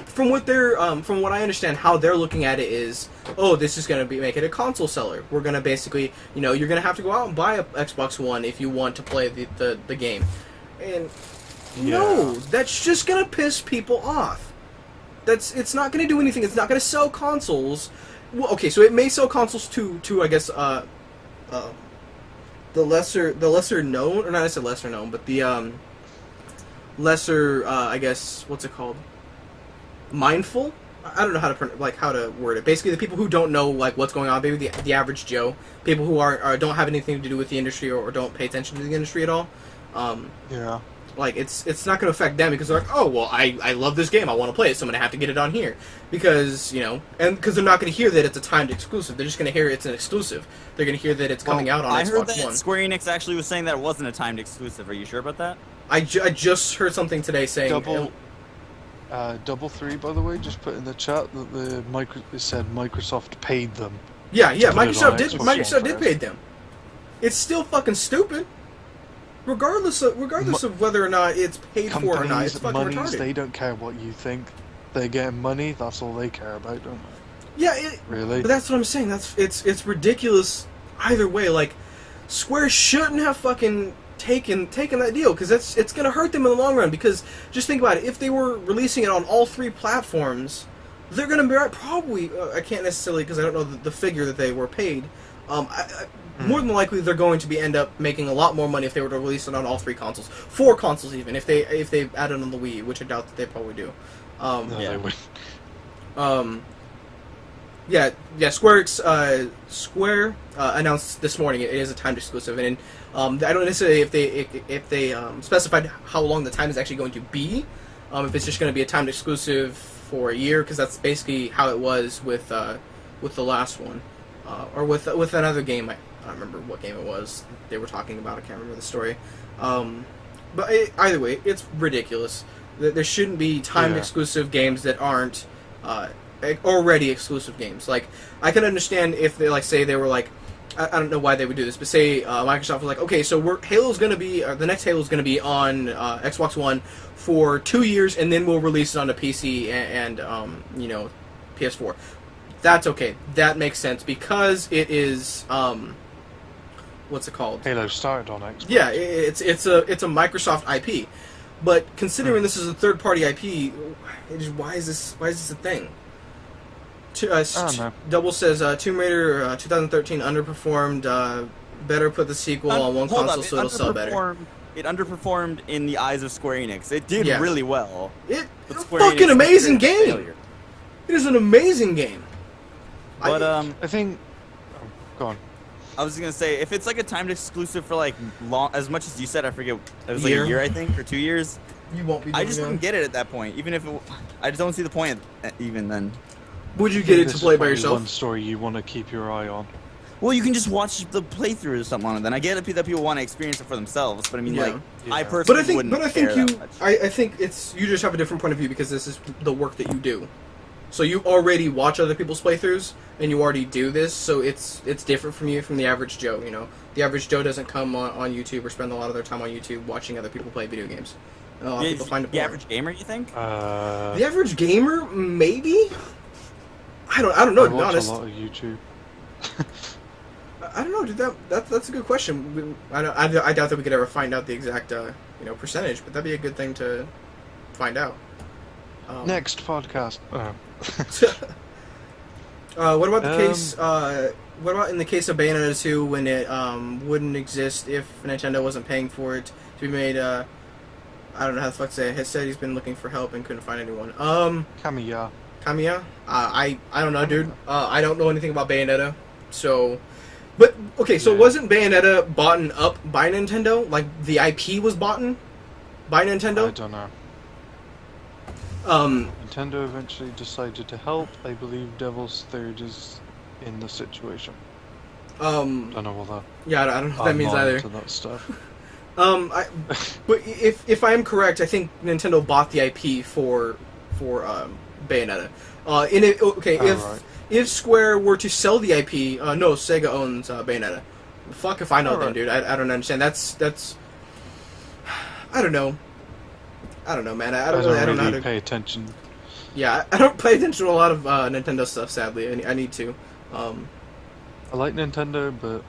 from what I understand, how they're looking at it is, oh, this is gonna make it a console seller. We're gonna basically, you're gonna have to go out and buy a Xbox One if you want to play the game, and no, that's just gonna piss people off. It's not gonna do anything. It's not gonna sell consoles. Well, okay, so it may sell consoles to I guess the lesser known, or not necessarily lesser known, but the lesser I guess what's it called? Mindful. I don't know how to word it. Basically, the people who don't know like what's going on, maybe the average Joe, people who don't have anything to do with the industry or don't pay attention to the industry at all. Yeah. Like it's not going to affect them because they're like, oh well, I love this game, I want to play it, so I'm going to have to get it on here because and because they're not going to hear that it's a timed exclusive. They're just going to hear it's an exclusive. They're going to hear that it's coming out on I Xbox heard that One. Square Enix actually was saying that it wasn't a timed exclusive. Are you sure about that? I just heard something today saying Double Three, by the way, just put in the chat that it said Microsoft paid them. Yeah, to put it on Microsoft did Xbox pay them. It's still fucking stupid. Regardless of whether or not it's paid for or not, it's fucking monies, retarded. they don't care what you think. They're getting money, that's all they care about, don't they? Yeah, Really? But that's what I'm saying. It's ridiculous either way. Like, Square shouldn't have fucking taken that deal because it's gonna hurt them in the long run. Because just think about it, if they were releasing it on all 3 platforms, they're gonna be probably. I can't necessarily because I don't know the figure that they were paid. More than likely, they're going to end up making a lot more money if they were to release it on all 3 consoles, 4 consoles even. If they added on the Wii, which I doubt that they probably do. No, they would. Square announced this morning it is a timed exclusive, and I don't necessarily if they specified how long the time is actually going to be. If it's just going to be a timed exclusive for a year, because that's basically how it was with the last one, or with another game. I don't remember what game it was they were talking about. I can't remember the story. But either way, it's ridiculous. There shouldn't be timed exclusive games that aren't already exclusive games. Like, I can understand if they say they were like, I don't know why they would do this, but say Microsoft was like, okay, so Halo's going to be, the next Halo's going to be on Xbox One for 2 years, and then we'll release it on a PC and PS4. That's okay. That makes sense because it is what's it called? Halo started on Xbox. Yeah, it's a Microsoft IP, but considering this is a third-party IP, why is this a thing? I don't know. Double says Tomb Raider 2013 underperformed. Better put the sequel on one console so it'll sell better. It underperformed in the eyes of Square Enix. It did really well. It's a fucking amazing game. Failure. It is an amazing game. But I think. Oh, go on. I was gonna say if it's like a timed exclusive for like long, as much as you said, I forget. It was like Year. a year, I think, or 2 years. You won't be. I just wouldn't get it at that point. Even if I just don't see the point even then. Would you get it to play by yourself? One story you want to keep your eye on. Well, you can just watch the playthrough or something on it. Then I get it that people want to experience it for themselves, but I mean, I personally wouldn't care that much. I think you just have a different point of view because this is the work that you do. So you already watch other people's playthroughs, and you already do this, so it's different from the average Joe. The average Joe doesn't come on YouTube or spend a lot of their time on YouTube watching other people play video games. A lot of people find it the boring. average gamer, you think? The average gamer, maybe. I don't know. I To be watch honest, a lot of YouTube. I don't know, dude. That's a good question. I doubt that we could ever find out the exact percentage, but that'd be a good thing to find out. Next podcast. What about the case? What about in the case of Bayonetta 2 when it wouldn't exist if Nintendo wasn't paying for it to be made? I don't know how the fuck to say it. He said he's been looking for help and couldn't find anyone. Kamiya. Kamiya? I don't know, dude. I don't know anything about Bayonetta, so. But okay, so wasn't Bayonetta bought up by Nintendo? Like the IP was bought by Nintendo? I don't know. Nintendo eventually decided to help. I believe Devil's Third is in the situation. Don't know what that. Yeah, I don't know what that means either. To that stuff. But if I am correct, I think Nintendo bought the IP for Bayonetta. If Square were to sell the IP, no, Sega owns Bayonetta. Fuck if I know then, dude. I don't understand. That's. I don't know. I don't know, man. I don't know how to pay attention. Yeah, I don't pay attention to a lot of Nintendo stuff. Sadly, I need to. I like Nintendo, but.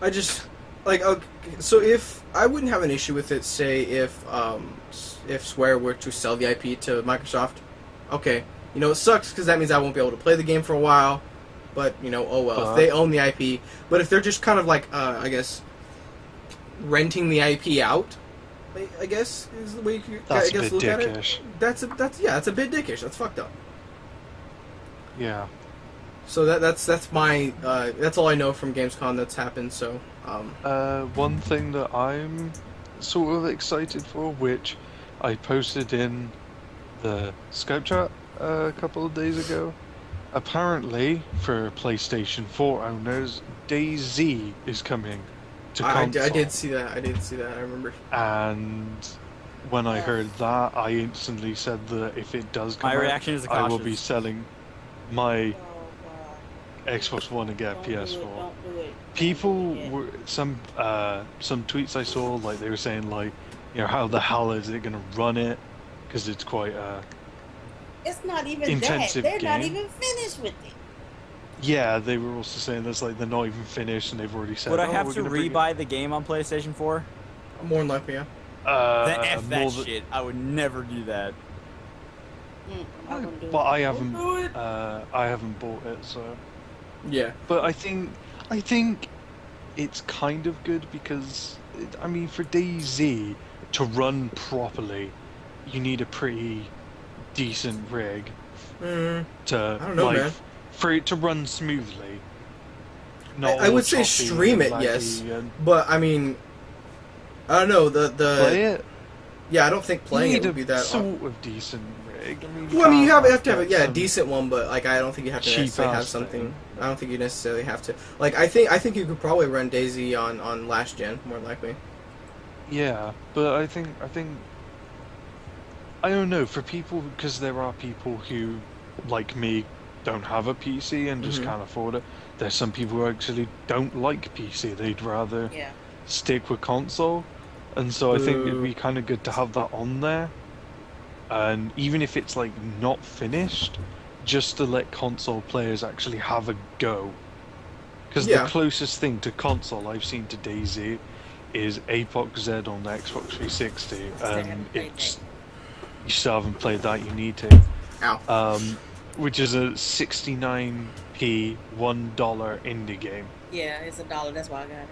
I just so if I wouldn't have an issue with it, say if Square were to sell the IP to Microsoft, okay, it sucks because that means I won't be able to play the game for a while. But oh well. If they own the IP, but if they're just kind of like, I guess, renting the IP out, I guess is the way you could, that's I guess, a bit look dickish. at it. That's a bit dickish. That's fucked up. Yeah. So that's my that's all I know from Gamescom that's happened. So one thing that I'm sort of excited for, which I posted in the Skype chat a couple of days ago. Apparently, for PlayStation 4 owners, DayZ is coming to console. I did see that. I remember. And when I heard that, I instantly said that if it does come My out, reaction is I will cautious. be selling my Xbox One and get a PS4. People were some tweets I saw, like they were saying like, how the hell is it gonna run it? Because it's quite It's not even intensive that. They're not game. even finished with it. Yeah, they were also saying this, like they're not even finished and they've already said. Would I have we're to gonna bring rebuy the game on PlayStation 4? More than likely, yeah. Then F more that than- shit. I would never do that. I wouldn't do But it. I haven't. Don't do it. I haven't bought it, so. Yeah. But I think it's kind of good because for DayZ to run properly, you need a pretty decent rig I to don't know, man. for it to run smoothly. I would say choppy stream and it, yes, laggy and but I mean, I don't know play it. Yeah, I don't think playing you it need would be that. sort of decent rig. Well, I mean, you have can't to have a some decent one, but like I don't think you have to cheap necessarily have ass something. thing. I don't think you necessarily have to. Like I think you could probably run DayZ on last gen more likely. Yeah, but I think I don't know, for people, because there are people who, like me, don't have a PC and just Mhm. can't afford it. There's some people who actually don't like PC. They'd rather Yeah. stick with console, and so I think it'd Boo. be kind of good to have that on there. And even if it's like not finished, just to let console players actually have a go. Because Yeah. the closest thing to console I've seen to DayZ is Apox Z on the Xbox 360, and haven't played it's you still haven't played that. You need to. Ow. Which is a 69p $1 indie game. Yeah, it's $1. That's why I got it.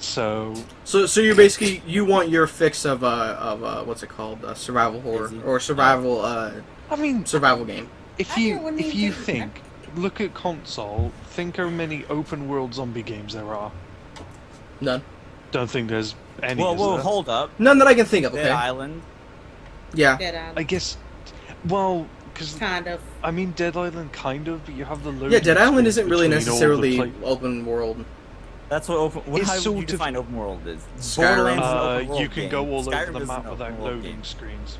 So So you're basically you want your fix of what's it called, survival horror DayZ. or survival I mean, survival game. if I you wouldn't if even you think- think, look at console, think how many open world zombie games there are. None. Don't think there's any. Whoa, is whoa, there? hold up. None that I can think of. Dead Okay. Island. Yeah. Dead Island. I guess. Well, because Kind of. I mean, Dead Island kind of, but you have the loading Yeah. Dead Island screen isn't really between all the necessarily pla- open world. That's what open. What, It's how would sort you of- define open world is? Skyrim. Borderlands is an open world you can game. go all Skyrim over the is an map open without world loading game. screens.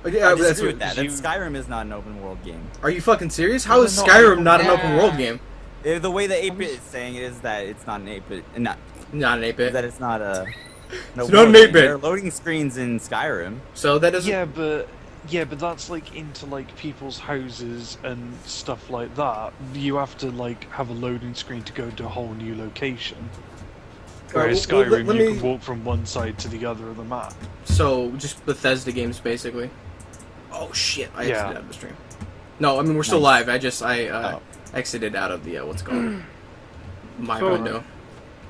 Okay, I that's disagree what, with that. you- Skyrim is not an open world game. Are you fucking serious? How is No, Skyrim not an Yeah. open world game? The way the 8-bit is saying it is that it's not an 8-bit, not Not an 8-bit. that it's not a. No, It's not an world game. 8-bit. There are loading screens in Skyrim. So that doesn't. Yeah, but that's like into like people's houses and stuff like that. You have to like have a loading screen to go to a whole new location. Whereas well, Skyrim, let you me- can walk from one side to the other of the map. So just Bethesda games basically. Oh shit! I Yeah. exited out of the stream. No, I mean we're still Nice. live. I Oh. exited out of the what's it called my So- window.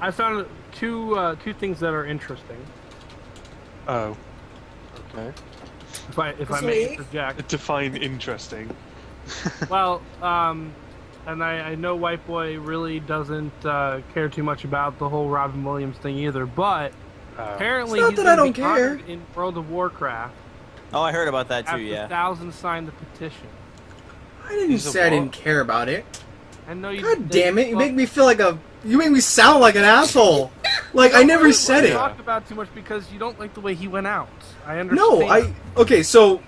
I found two things that are interesting. Oh. Okay. If I may Sweet. interject. Define interesting. Well, and I know White Boy really doesn't care too much about the whole Robin Williams thing either, but apparently It's not he's that I gonna don't be care. honored in World of Warcraft Oh, I heard about that too. after Yeah. thousands signed the petition. I didn't He's a say I what? didn't care about it. I know you. God damn it! You make me feel like a. You make me sound like an asshole. Like I never said You it. talk about too much because you don't like the way he went out. I understand. No, okay. So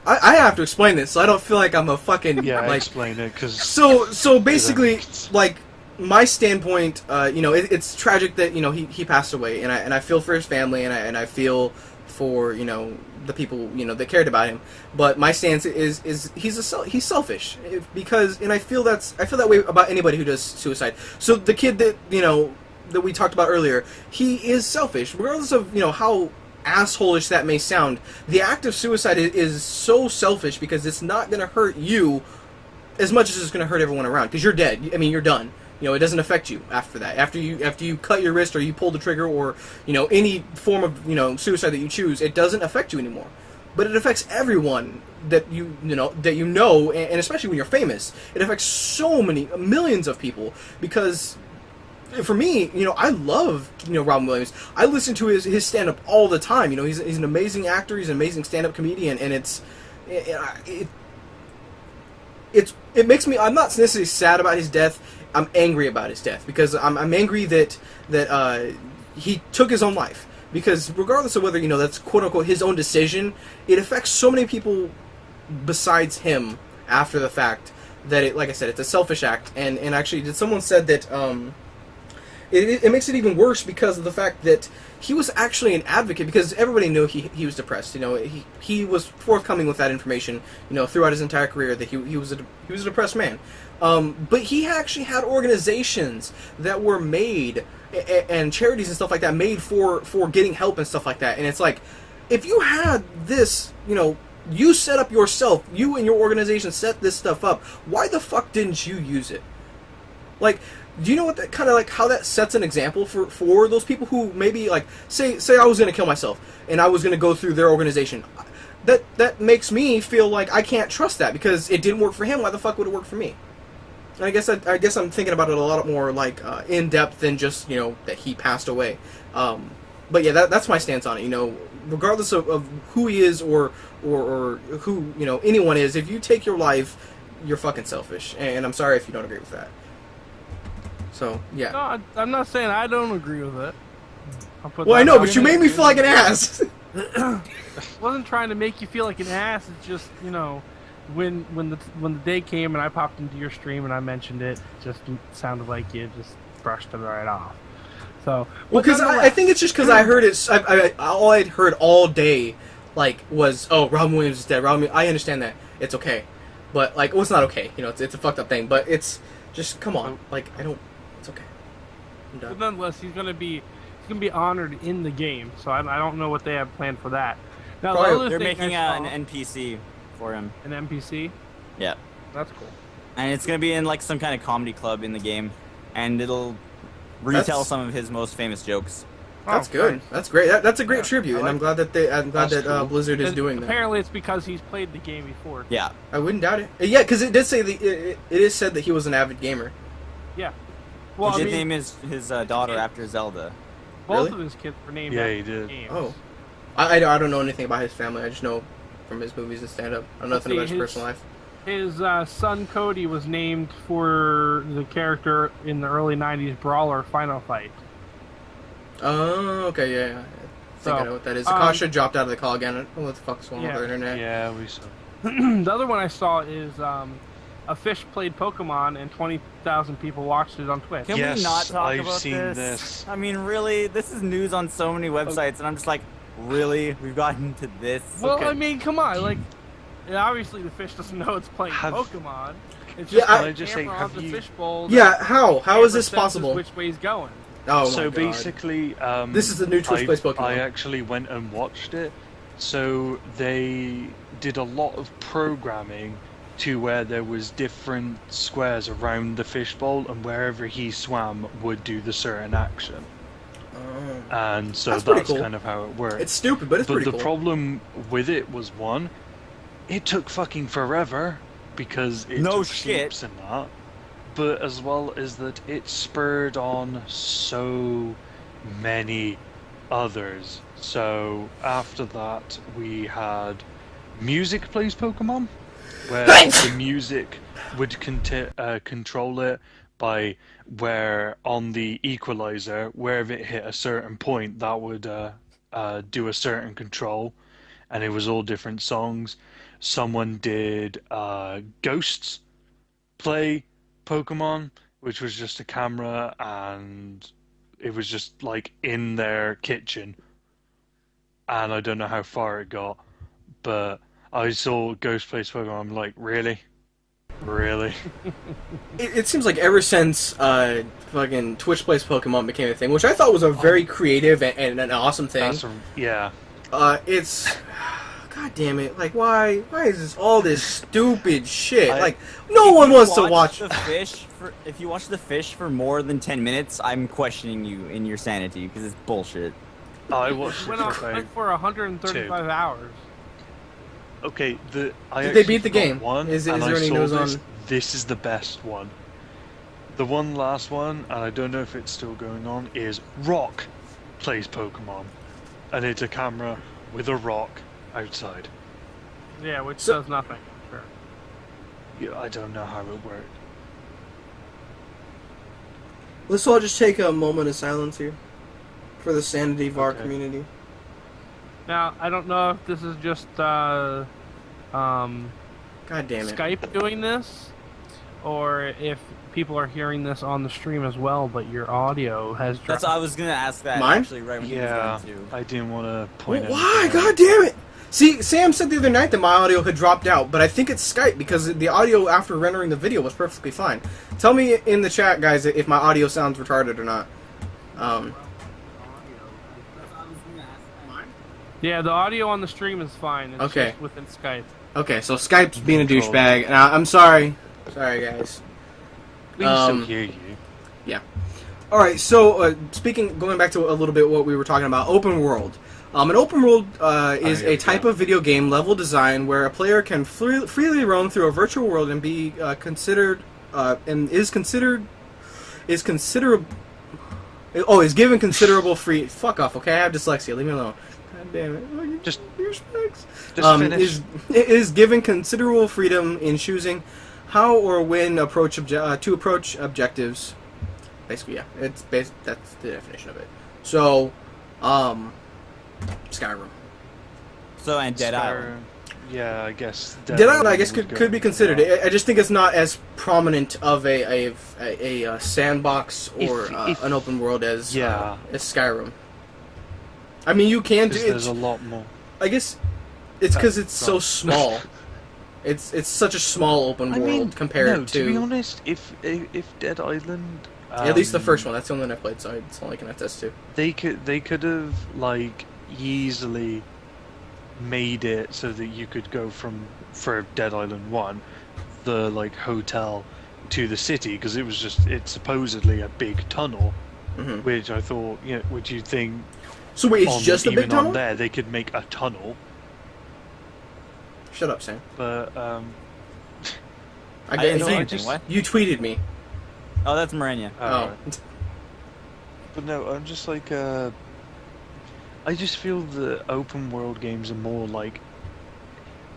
I have to explain this, so I don't feel like I'm a fucking Yeah, like. explain it, because So basically, like my standpoint, it's tragic that he passed away, and I feel for his family, and I feel for the people that cared about him. But my stance is he's selfish because, and I feel that way about anybody who does suicide. So the kid that that we talked about earlier, he is selfish, regardless of how assholish that may sound. The act of suicide is so selfish because it's not going to hurt you as much as it's going to hurt everyone around, because you're dead. I mean, you're done. You know, it doesn't affect you after that. After you cut your wrist or you pull the trigger or, you know, any form of, you know, suicide that you choose, it doesn't affect you anymore. But it affects everyone that you know, and especially when you're famous. It affects so many millions of people, because for me, you know, I love, you know, Robin Williams. I listen to his stand-up all the time. You know, he's an amazing actor. He's an amazing stand-up comedian, and it makes me. I'm not necessarily sad about his death. I'm angry about his death, because I'm angry that he took his own life. Because regardless of whether, you know, that's quote-unquote his own decision, it affects so many people besides him after the fact that, it, like I said, it's a selfish act. And actually, someone said that it makes it even worse because of the fact that he was actually an advocate, because everybody knew he was depressed. You know, he was forthcoming with that information, you know, throughout his entire career, that he was a depressed man. But he actually had organizations that were made, and charities and stuff like that, made for getting help and stuff like that. And it's like, if you had this, you know, you set up yourself, you and your organization set this stuff up, why the fuck didn't you use it? Like, do you know what that kind of, like, how that sets an example for those people who maybe, like, say I was going to kill myself and I was going to go through their organization? That makes me feel like I can't trust that, because it didn't work for him. Why the fuck would it work for me? And I guess I'm thinking about it a lot more, like, in depth than just, you know, that he passed away. But yeah, that's my stance on it. You know, regardless of who he is or who, you know, anyone is, if you take your life, you're fucking selfish. And I'm sorry if you don't agree with that. So yeah. No, I'm not saying I don't agree with it. Well, I know, but you made me feel like an ass. Wasn't trying to make you feel like an ass. It's just, you know, when the day came and I popped into your stream and I mentioned it, just sounded like you just brushed it right off. So, well, because I think it's just because I heard it. All I'd heard all day, like, was, oh, Robin Williams is dead. I understand that. It's okay, but, like, well, it's not okay. You know, it's a fucked up thing. But it's just, come on, like, I don't. It's okay. I'm done. But nonetheless, he's gonna be honored in the game. So I don't know what they have planned for that. Now they're making an NPC for him. An NPC? Yeah. That's cool. And it's going to be in, like, some kind of comedy club in the game. And it'll retell some of his most famous jokes. That's good. Nice. That's great. That's a great tribute, and I'm glad that cool. Blizzard is doing that. Apparently, it's because he's played the game before. Yeah. I wouldn't doubt it. Yeah, because it did say it is said that he was an avid gamer. Yeah. Well, he did name his daughter after Zelda. Both of his kids were named after he did. games. Oh. I don't know anything about his family. I just know from his movies and stand-up. I don't know nothing about his personal life. His son Cody was named for the character in the early '90s brawler Final Fight. Oh, okay, yeah. I think I know what that is. Akasha dropped out of the call again. What the fuck's going on with the internet? Yeah, we saw. The other one I saw is a fish played Pokemon and 20,000 people watched it on Twitch. Can we not talk about this? I mean, really, this is news on so many websites, and I'm just like, really? We've gotten to this? Well, okay. I mean, come on, like, obviously the fish doesn't know it's playing Pokemon. It's just on the fish bowl. Yeah, how is this possible? Which way he's going? Oh, so basically, this is the new Twitch Plays Pokemon. I actually went and watched it. So they did a lot of programming to where there was different squares around the fishbowl, and wherever he swam would do the certain action. And so that's cool. Kind of how it worked. It's stupid, but it's pretty cool. But the problem with it was, one, it took fucking forever because it took sleeps and that. But as well as that, it spurred on so many others. So after that, we had Music Plays Pokemon, where the music would control it by where on the equalizer, wherever it hit a certain point, that would do a certain control, and it was all different songs. Someone did Ghosts Play Pokemon, which was just a camera, and it was just like in their kitchen, and I don't know how far it got, but I saw Ghost Plays Pokemon. I'm like, really? It seems like ever since fucking Twitch Plays Pokemon became a thing, which I thought was a very creative and an awesome thing. Yeah. It's God damn it! Like, why is this all this stupid shit? Like, no one wants to watch the fish. If you watch the fish for more than 10 minutes, I'm questioning you in your sanity because it's bullshit. I watched went on for 135 hours. Okay, did they beat the game? Is there any news on? This is the best one. The last one, and I don't know if it's still going on, is Rock plays Pokemon, and it's a camera with a rock outside. Yeah, which does nothing. Sure. Yeah, I don't know how it worked. Let's all just take a moment of silence here for the sanity of our community. Now, I don't know if this is just God damn it. Skype doing this, or if people are hearing this on the stream as well, but your audio has dropped. That's I was gonna ask that. Mine? Actually, right when you was done too. I didn't want to point. Why? God damn it! See, Sam said the other night that my audio had dropped out, but I think it's Skype because the audio after rendering the video was perfectly fine. Tell me in the chat, guys, if my audio sounds retarded or not. Yeah, the audio on the stream is fine. It's Okay. just within Skype. Okay, so Skype's being a douchebag. I'm sorry. Sorry, guys. We can still hear you. Yeah. All right. So, going back to a little bit what we were talking about, open world. An open world is a type of video game level design where a player can freely roam through a virtual world and be considered is given considerable free. Fuck off. Okay, I have dyslexia. Leave me alone. God damn it. Just finish. Is given considerable freedom in choosing how or when to approach objectives. Basically, yeah, that's the definition of it. So, Skyrim. So, and Dead Island. Yeah, I guess. Dead Island, I guess, could be considered. I just think it's not as prominent of a sandbox or an open world as Skyrim. I mean, you can do it. There's a lot more. I guess it's because it's so small. It's such a small open world compared to. To be honest, if Dead Island. At least the first one. That's the only one I played, so it's all I can attest to. They could have like easily made it so that you could go for Dead Island 1, the like hotel to the city, because it's supposedly a big tunnel, which I thought, would you think? So wait, it's just a big tunnel? On there, they could make a tunnel. Shut up, Sam. But I didn't say anything. What? You tweeted me. Oh, that's Marania. Oh. Right. But no, I'm just like, I just feel the open world games are more like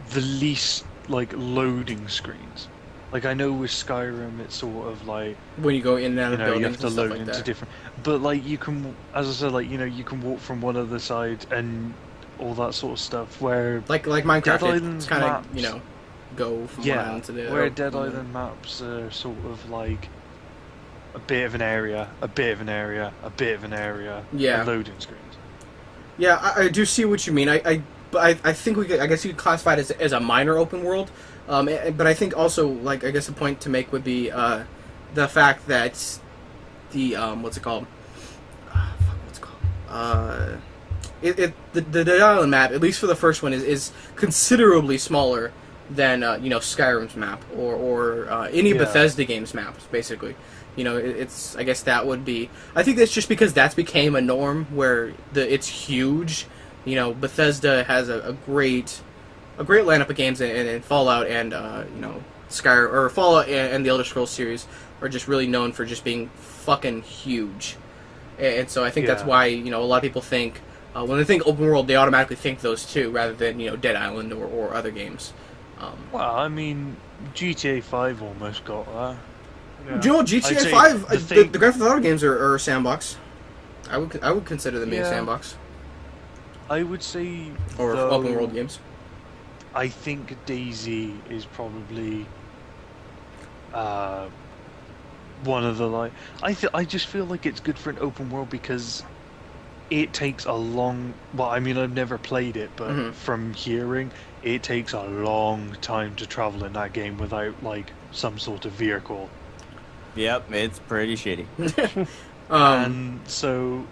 the least like loading screens. Like I know with Skyrim, it's sort of like when you go in and out of buildings, you have to load like into that. different. But like you can, as I said, like you can walk from one other side and all that sort of stuff. Where like Minecraft, it's kind of go from one island to the other. Where Dead Island maps are sort of like a bit of an area, a bit of an area, a bit of an area. Yeah. And loading screens. Yeah, I do see what you mean. I think I guess you could classify it as a minor open world. But I think also, like, I guess a point to make would be the fact that the what's it called? The Dead Island map, at least for the first one, is considerably smaller than Skyrim's map or any Bethesda games maps, basically. It's I guess that would be. I think that's just because that's became a norm where it's huge. Bethesda has a great lineup of games, and Fallout and Skyrim or Fallout and the Elder Scrolls series are just really known for just being fucking huge. And so I think that's why a lot of people think when they think open world, they automatically think those two rather than Dead Island or other games. Well, I mean, GTA 5 almost got that. Yeah. Do you know GTA 5? The Grand Theft Auto games are a sandbox. I would consider them being a sandbox. I would say or open world games. I think DayZ is probably one of the I just feel like it's good for an open world because it takes a long. Well, I mean, I've never played it, but from hearing, it takes a long time to travel in that game without like some sort of vehicle. Yep, it's pretty shitty. And so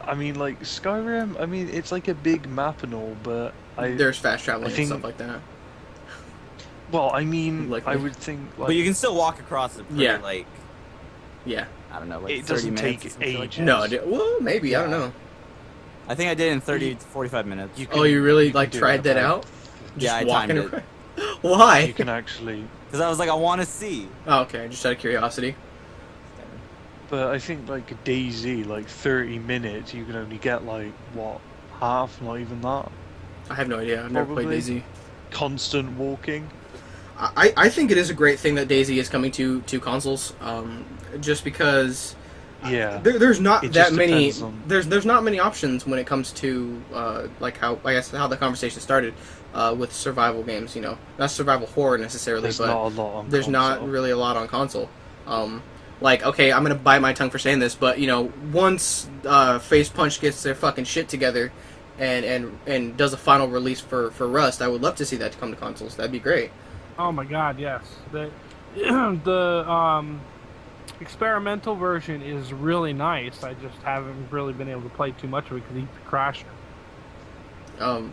I mean, like Skyrim. I mean, it's like a big map and all, but there's fast traveling and stuff like that. Well, I mean, Like, I would think. Like, but you can still walk across it. Pretty, Yeah. Like, yeah. I don't know. Like it 30 doesn't minutes take or something like ages. that. No, well, maybe I don't know. I think I did it in 30 to 45 minutes. You really you can like do tried it that about- out? Yeah, I walking timed it. around? Why? You can actually. Because I was like, I want to see. Oh, okay, just out of curiosity. But I think like DayZ, like 30 minutes, you can only get like what, half? Not even that. I have no idea. I've never played Probably. DayZ. Constant walking. I think it is a great thing that DayZ is coming to consoles. Just because Yeah. there's not It that just many depends on- there's not many options when it comes to like how the conversation started with survival games. You know, not survival horror necessarily, There's but not a lot on there's not console. really a lot on console. Like, okay, I'm gonna bite my tongue for saying this, but you know, once Face Punch gets their fucking shit together and does a final release for Rust, I would love to see that come to consoles. That'd be great. Oh my God, yes. The experimental version is really nice. I just haven't really been able to play too much of it because he crashed.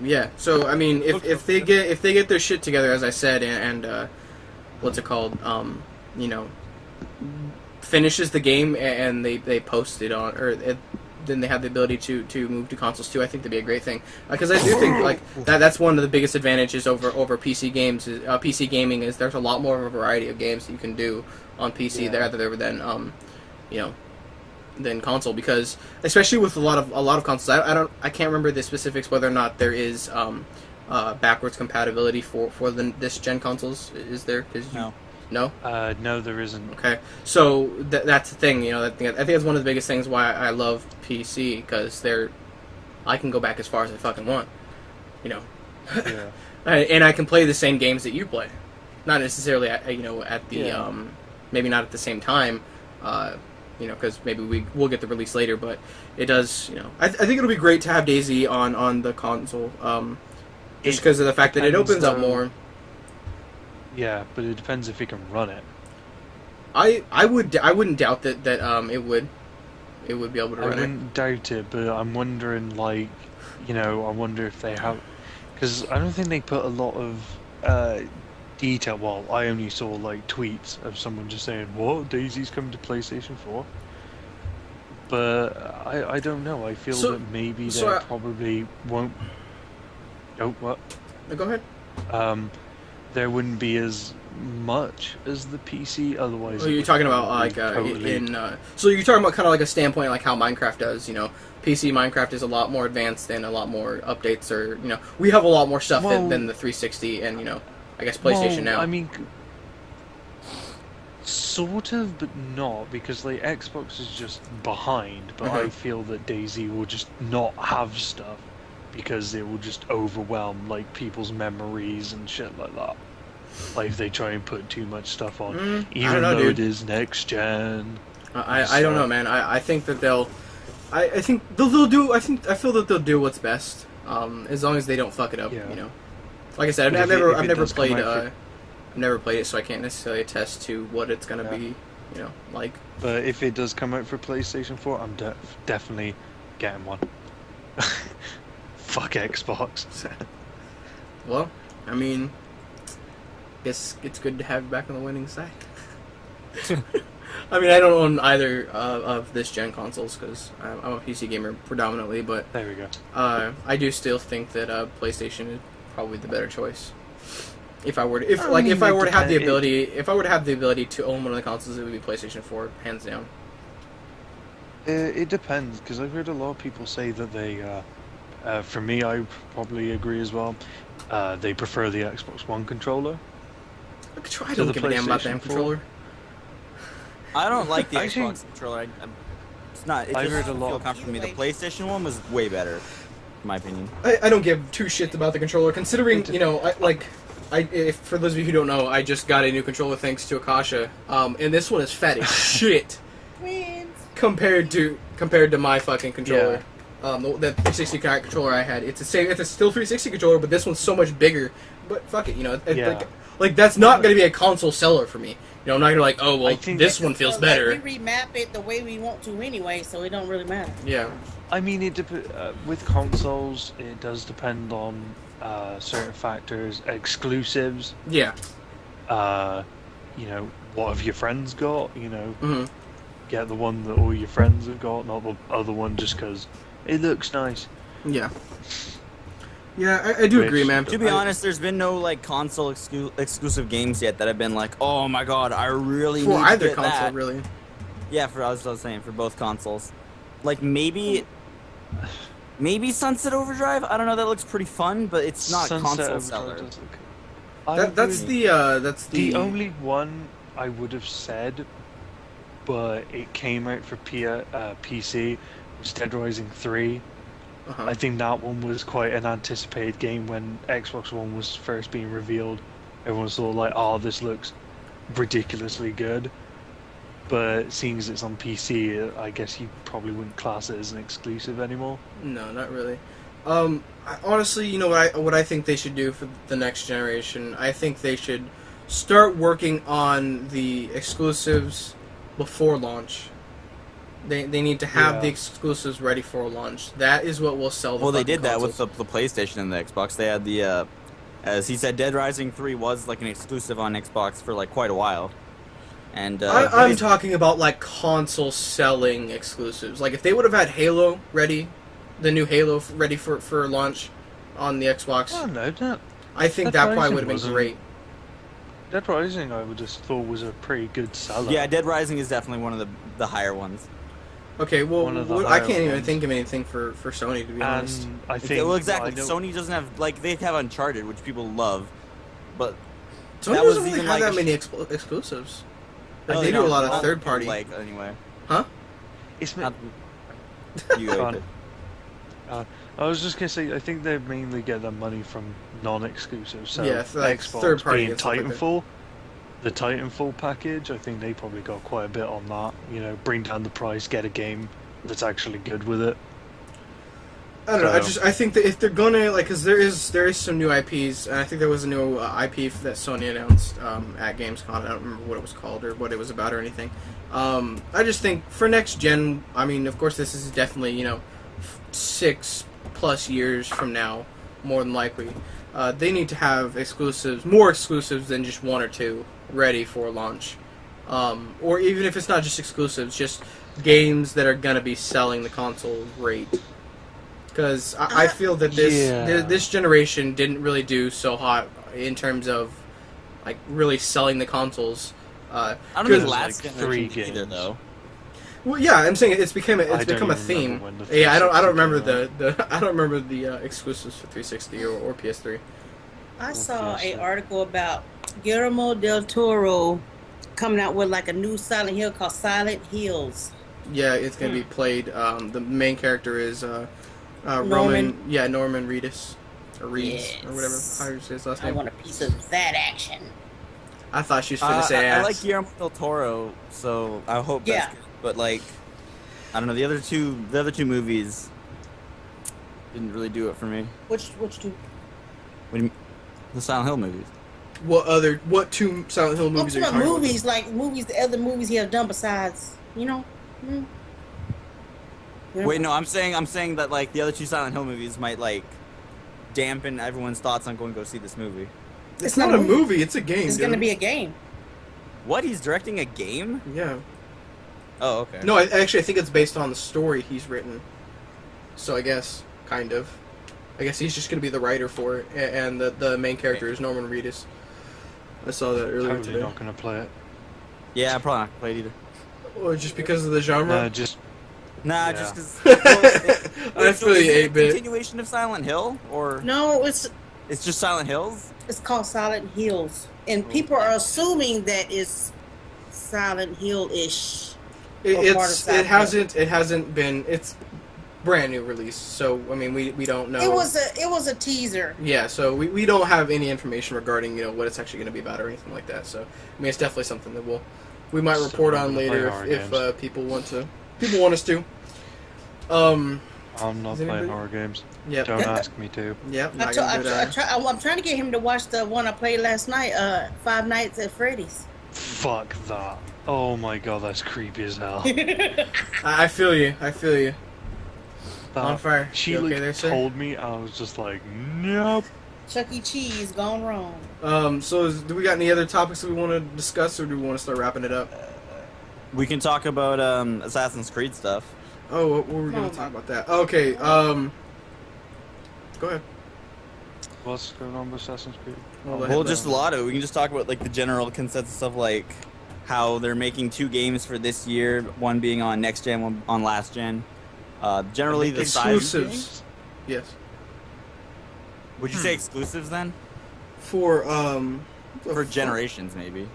Yeah. So I mean, if they get their shit together, as I said, and what's it called? You know, finishes the game and they post it on, then they have the ability to move to consoles too. I think that'd be a great thing because I do think like that's one of the biggest advantages over PC games. PC gaming is there's a lot more of a variety of games that you can do on PC rather than you know, than console, because especially with a lot of consoles, I can't remember the specifics whether or not there is backwards compatibility for this gen consoles. Is there? No. No, there isn't. Okay, so that's the thing, you know. I think it's one of the biggest things why I love PC, because I can go back as far as I fucking want, you know. Yeah. And I can play the same games that you play, not necessarily at the maybe not at the same time, you know, because maybe we'll get the release later, but it does, you know. I think it'll be great to have DayZ on the console, just because of the fact that it opens up more. Yeah, but it depends if you can run it. I wouldn't doubt that it would be able to I run it. wouldn't doubt it, but I'm wondering, like, you know, I wonder if they have, because I don't think they put a lot of detail. Well, I only saw like tweets of someone just saying, "What, DayZ's coming to PlayStation 4?" But I don't know. I feel that maybe they probably won't. Oh, what? Go ahead. There wouldn't be as much as the PC, otherwise. Oh, you're talking about like so you're talking about kind of like a standpoint like how Minecraft does, you know. PC Minecraft is a lot more advanced and a lot more updates, or you know, we have a lot more stuff than the 360 and, you know, I guess PlayStation now. I mean, sort of, but not, because like Xbox is just behind. But I feel that DayZ will just not have stuff because it will just overwhelm like people's memories and shit like that. Like if they try and put too much stuff on, even though it is next gen. I don't know, man. I think that I think they'll do. I feel that they'll do what's best, as long as they don't fuck it up. Yeah. You know, like I said, I've never played it, so I can't necessarily attest to what it's gonna be. You know, like. But if it does come out for PlayStation 4, I'm definitely getting one. Fuck Xbox. Well, I mean, guess it's good to have you back on the winning side. I mean, I don't own either of this gen consoles because I'm a PC gamer predominantly, but there we go. I do still think that PlayStation is probably the better choice. If I were to have the ability to own one of the consoles, it would be PlayStation 4, hands down. It depends, because I've heard a lot of people say that they. For me, I probably agree as well. They prefer the Xbox One controller. I don't give a damn about the controller. I don't like the Xbox controller. It's not. It I just heard a doesn't lot. feel comfortable to me. The PlayStation one was way better, in my opinion. I don't give two shits about the controller, considering, you know, if for those of you who don't know, I just got a new controller thanks to Akasha, and this one is fat as shit compared to my fucking controller. Yeah. The 360 controller I had, it's a still 360 controller, but this one's so much bigger. But fuck it, you know, like that's not going to be a console seller for me. You know, I'm not gonna this one feels better. We remap it the way we want to anyway, so it don't really matter. Yeah. I mean, with consoles, it does depend on certain factors, exclusives. Yeah. What have your friends got? Get the one that all your friends have got, not the other one just because it looks nice. Yeah. Yeah, I do agree, man. To be honest, there's been no like console exclusive games yet that have been like, oh my god, I really need to get console, that. really. Yeah, I was saying for both consoles. Like maybe Sunset Overdrive. I don't know. That looks pretty fun, but it's not console seller. That's the only one I would have said, but it came out for PC. Was Dead Rising 3. I think that one was quite an anticipated game when Xbox One was first being revealed. Everyone was sort of like, "Oh, this looks ridiculously good." But seeing as it's on PC, I guess you probably wouldn't class it as an exclusive anymore. No, not really. Honestly, you know what I think they should do for the next generation? I think they should start working on the exclusives before launch. They need to have the exclusives ready for launch. That is what will sell the Well, they did consoles. that with the PlayStation and the Xbox. They had the, as he said, Dead Rising 3 was like an exclusive on Xbox for like quite a while. And I'm talking about like console selling exclusives. Like if they would have had Halo ready, the new Halo ready for launch on the Xbox. Oh no, I think that probably would have been great. Dead Rising, I would have thought was a pretty good seller. Yeah, Dead Rising is definitely one of the higher ones. Okay, well, I can't even think of anything for Sony, to be honest. I think, exactly. Sony doesn't have they have Uncharted, which people love, but Sony doesn't really have that many exclusives. Like, they do a lot of third party. Like anyway, huh? It's not, you go. I was just gonna say, I think they mainly get their money from non-exclusives. So yeah, like Xbox third party being Titanfall. The Titanfall package, I think they probably got quite a bit on that. Bring down the price, get a game that's actually good with it. I don't know. I think that if they're gonna because there is some new IPs, and I think there was a new IP that Sony announced at Gamescom. I don't remember what it was called or what it was about or anything. I just think for next gen, I mean, of course, this is definitely 6+ years from now, more than likely. They need to have more exclusives than just one or two ready for launch, or even if it's not just exclusives, just games that are gonna be selling the console great. Because I feel that this generation didn't really do so hot in terms of like really selling the consoles. I don't think last generation either, though. Well, yeah, I'm saying it's become a theme. Yeah, I don't remember the exclusives for 360 or PS3. I saw an article about Guillermo del Toro coming out with like a new Silent Hill called Silent Hills. Yeah, it's gonna be played. The main character is Norman. Roman. Yeah, Norman Reedus or Reedus or whatever. How you say his last name? I want a piece of that action. I thought she was finna say ass. I like Guillermo del Toro, so I hope that's good. But like, I don't know, the other two movies didn't really do it for me. Which two? What do you mean? The Silent Hill movies. What two Silent Hill movies are you talking about? The other movies he has done besides, Wait, no, I'm saying that like the other two Silent Hill movies might like dampen everyone's thoughts on going to go see this movie. It's not a movie, it's a game. It's going to be a game. What? He's directing a game? Yeah. Oh, okay. No, I think it's based on the story he's written. So I guess, kind of. I guess he's just going to be the writer for it, and the main character is Norman Reedus. I saw that earlier today. Not going to play it. Yeah, I'm probably not going to play it either. Or just because of the genre? Just because... That's really 8-bit. Continuation of Silent Hill? Or... No, it's just Silent Hills? It's called Silent Hills. And people are assuming that it's Silent Hill-ish. It hasn't been... It's brand new release, so I mean we don't know. It was a teaser. Yeah, so we don't have any information regarding what it's actually going to be about or anything like that. So I mean it's definitely something that we might report on later if people want us to. I'm not playing horror games. Yep. Don't ask me to. Yep. I'm trying to get him to watch the one I played last night, Five Nights at Freddy's. Fuck that. Oh my god, that's creepy as hell. I feel you. On fire. She You okay like there, sir? told me, and I was just like, nope. Chuck E. Cheese gone wrong. Do we got any other topics that we want to discuss, or do we want to start wrapping it up? We can talk about Assassin's Creed stuff. Oh, what were we going to talk about that? Okay, go ahead. What's going on with Assassin's Creed? Well, just a lot of it. We can just talk about like the general consensus of like how they're making 2 games for this year, one being on next gen, one on last gen. Generally the exclusives. Yes. Would you say exclusives then? For generations maybe.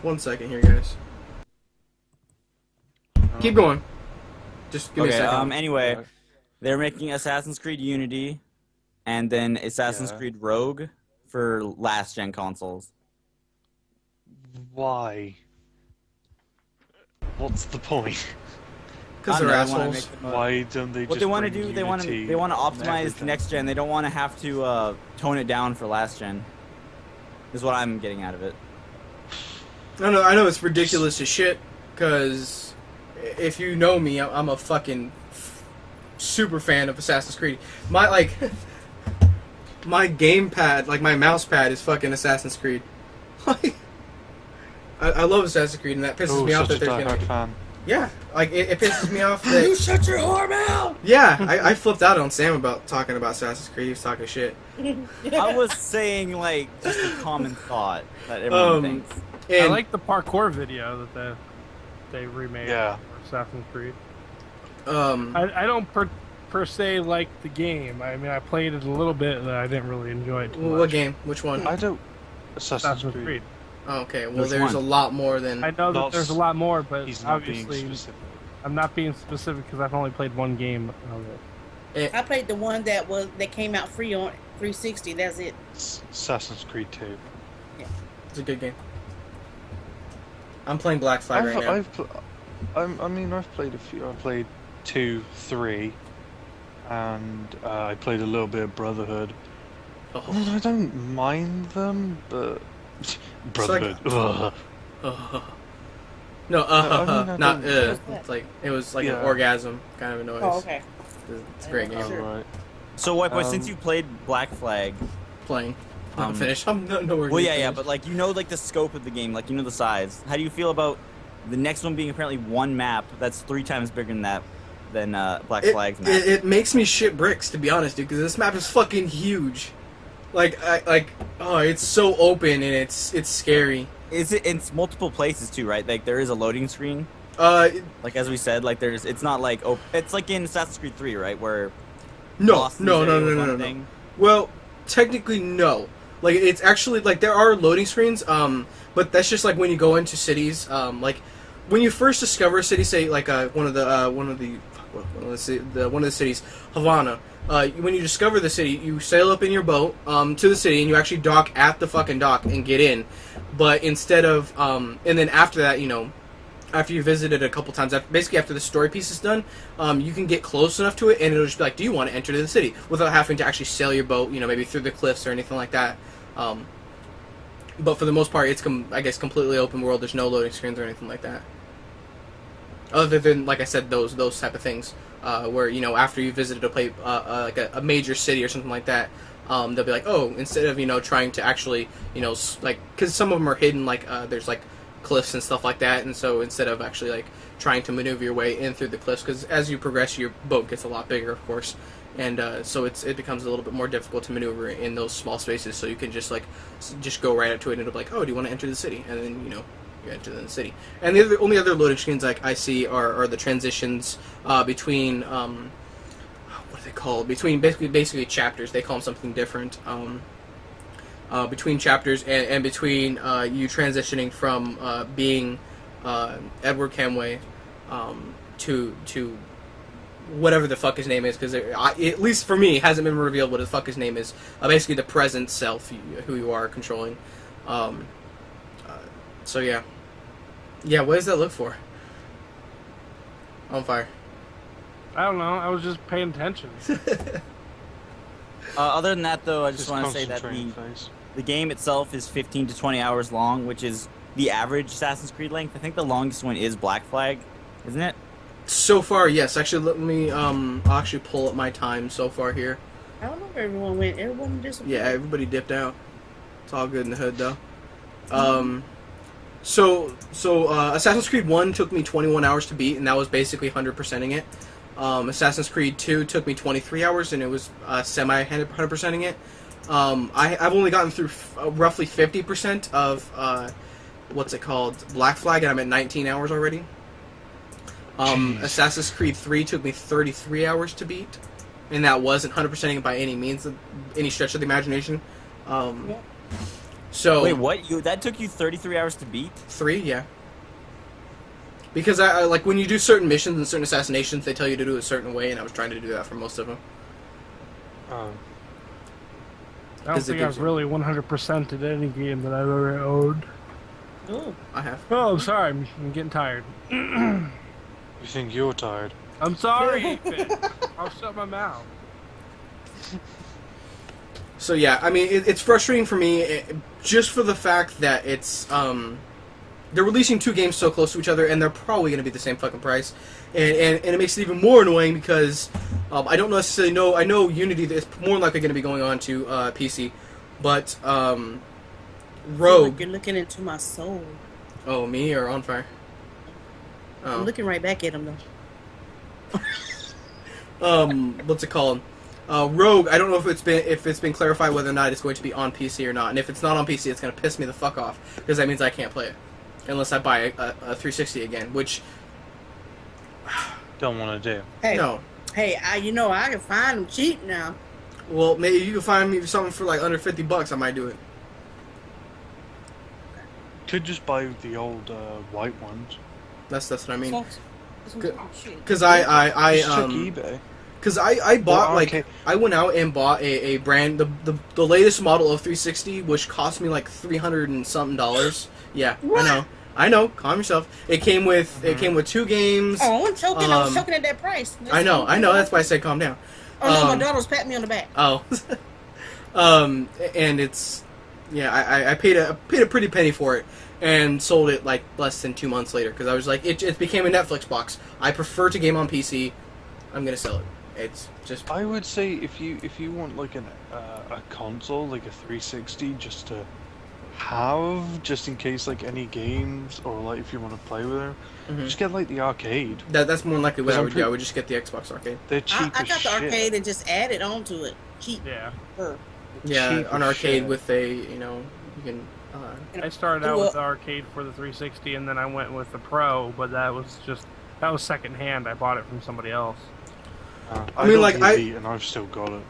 1 second here, guys. Keep going. Just give me a second. Anyway, they're making Assassin's Creed Unity and then Assassin's Creed Rogue for last gen consoles. Why? What's the point? Because they're assholes. Why don't they? What just they want to bring do, they want to Unity optimize everything? next gen. They don't want to have to tone it down for last gen. Is what I'm getting out of it. I know it's ridiculous as shit. Because if you know me, I'm a fucking super fan of Assassin's Creed. My gamepad, like my mouse pad, is fucking Assassin's Creed. I love Assassin's Creed, and that pisses me off that there's gonna. Fan. Yeah, like it pisses me off that. You shut your whore mouth! Yeah, I flipped out on Sam about talking about Assassin's Creed. He was talking shit. I was saying like just a common thought that everyone thinks. I like the parkour video that they remade Yeah. for Assassin's Creed. I I don't per se like the game. I mean, I played it a little bit, and I didn't really enjoy it too much. what game? Which one? I don't. Assassin's Creed. Oh, okay, well, Which there's one? a lot more than. I know that there's a lot more, but He's not being obviously specific. I'm not being specific because I've only played one game of it. I played the one that came out free on 360. That's it. Assassin's Creed 2. It's a good game. I'm playing Black Flag right now. I've played a few. I played 2, 3, and I played a little bit of Brotherhood. Oh. I don't mind them, but Brotherhood. No, not It's like it was like an orgasm kind of a noise. Oh, okay. It's a great game. Alright. So what? Since you played Black Flag, Playing. I'm finished. I'm nowhere. well, near yeah, finished. but like you know, like the scope of the game, like you know the size. How do you feel about the next one being apparently one map that's 3 times bigger than Black Flag's map? It makes me shit bricks, to be honest, dude, because this map is fucking huge. It's so open and it's scary. It's multiple places too, right? Like there is a loading screen. Like as we said, like it's not like it's like in Assassin's Creed 3, right? Where no. Thing. Well, technically no. Like it's actually like there are loading screens, but that's just like when you go into cities, like when you first discover a city, say like one of the cities, Havana. When you discover the city, you sail up in your boat to the city, and you actually dock at the fucking dock and get in. But instead of, and then after that, after you visit it a couple times, basically after the story piece is done, you can get close enough to it, and it'll just be like, do you want to enter the city? Without having to actually sail your boat, maybe through the cliffs or anything like that. But for the most part, it's, I guess, completely open world. There's no loading screens or anything like that. Other than, like I said, those type of things. Where after you visited a place like a major city or something like that, they'll be like, oh, instead of trying to actually like, because some of them are hidden, like there's like cliffs and stuff like that, and so instead of actually like trying to maneuver your way in through the cliffs, because as you progress, your boat gets a lot bigger, of course, and so it becomes a little bit more difficult to maneuver in those small spaces. So you can just go right up to it, and it'll be like, oh, do you want to enter the city? And then you enter the city. And the only other loading screens I see are the transitions between what are they called? Between basically chapters. They call them something different. Between chapters and between you transitioning from being Edward Kenway to whatever the fuck his name is, because at least for me, it hasn't been revealed what the fuck his name is. Basically the present self, who you are controlling. So yeah. Yeah, what does that look for? On fire. I don't know. I was just paying attention. Other than that, though, I just want to say that the game itself is 15 to 20 hours long, which is the average Assassin's Creed length. I think the longest one is Black Flag, isn't it? So far, yes. Actually, let me I'll actually pull up my time so far here. I don't know where everyone went. Everyone disappeared. Yeah, everybody dipped out. It's all good in the hood, though. So Assassin's Creed 1 took me 21 hours to beat, and that was basically 100%ing it. Assassin's Creed 2 took me 23 hours, and it was semi-100%ing it. I've only gotten through roughly 50% of what's it called, Black Flag, and I'm at 19 hours already. Assassin's Creed 3 took me 33 hours to beat, and that wasn't 100%ing it by any means, any stretch of the imagination. So wait, what? That took you 33 hours to beat? 3, yeah. Because I like when you do certain missions and certain assassinations, they tell you to do it a certain way, and I was trying to do that for most of them. I don't think I've really 100%ed any game that I've ever owned. Oh, I have. Oh, I'm sorry. I'm getting tired. You think you're tired? I'm sorry, Ethan. I'll shut my mouth. So yeah, I mean, it's frustrating for me just for the fact that it's they're releasing 2 games so close to each other, and they're probably going to be the same fucking price, and it makes it even more annoying because I don't necessarily know. I know Unity is more likely going to be going on to PC, but Rogue. like you're looking into my soul. Oh, me or On Fire? I'm looking right back at him though. What's it called? Rogue. I don't know if it's been clarified whether or not it's going to be on PC or not. And if it's not on PC, it's going to piss me the fuck off because that means I can't play it unless I buy a 360 again, which Don't want to do. Hey, no. Hey, I can find them cheap now. Well, maybe you can find me something for like under $50. I might do it. Could just buy the old white ones. That's what I mean. Oh, shit. Because I Just check eBay. Because I bought, Well, okay. I went out and bought a brand, the latest model of 360, which cost me like $300 and something. Yeah, What? I know, calm yourself. It came with 2 games. Oh, I'm choking. I was choking at that price. I know, that's why I said calm down. Oh, no, my daughter was patting me on the back. Oh. And it's, yeah, I paid a pretty penny for it, and sold it like less than 2 months later, because I was like, it became a Netflix box. I prefer to game on PC. I'm going to sell it. It's just... I would say if you want like a console, like a 360, just to have, just in case like any games, or like if you want to play with them, just get like the arcade. That's more than likely what I would do. I would just get the Xbox arcade. They're cheap I as got the shit. arcade and just added onto it. Cheap. Yeah. Yeah, Cheap an as arcade shit. with a, you can... I started out with the arcade for the 360, and then I went with the Pro, but that was secondhand. I bought it from somebody else. I mean, got like, the Elite and I've still got it.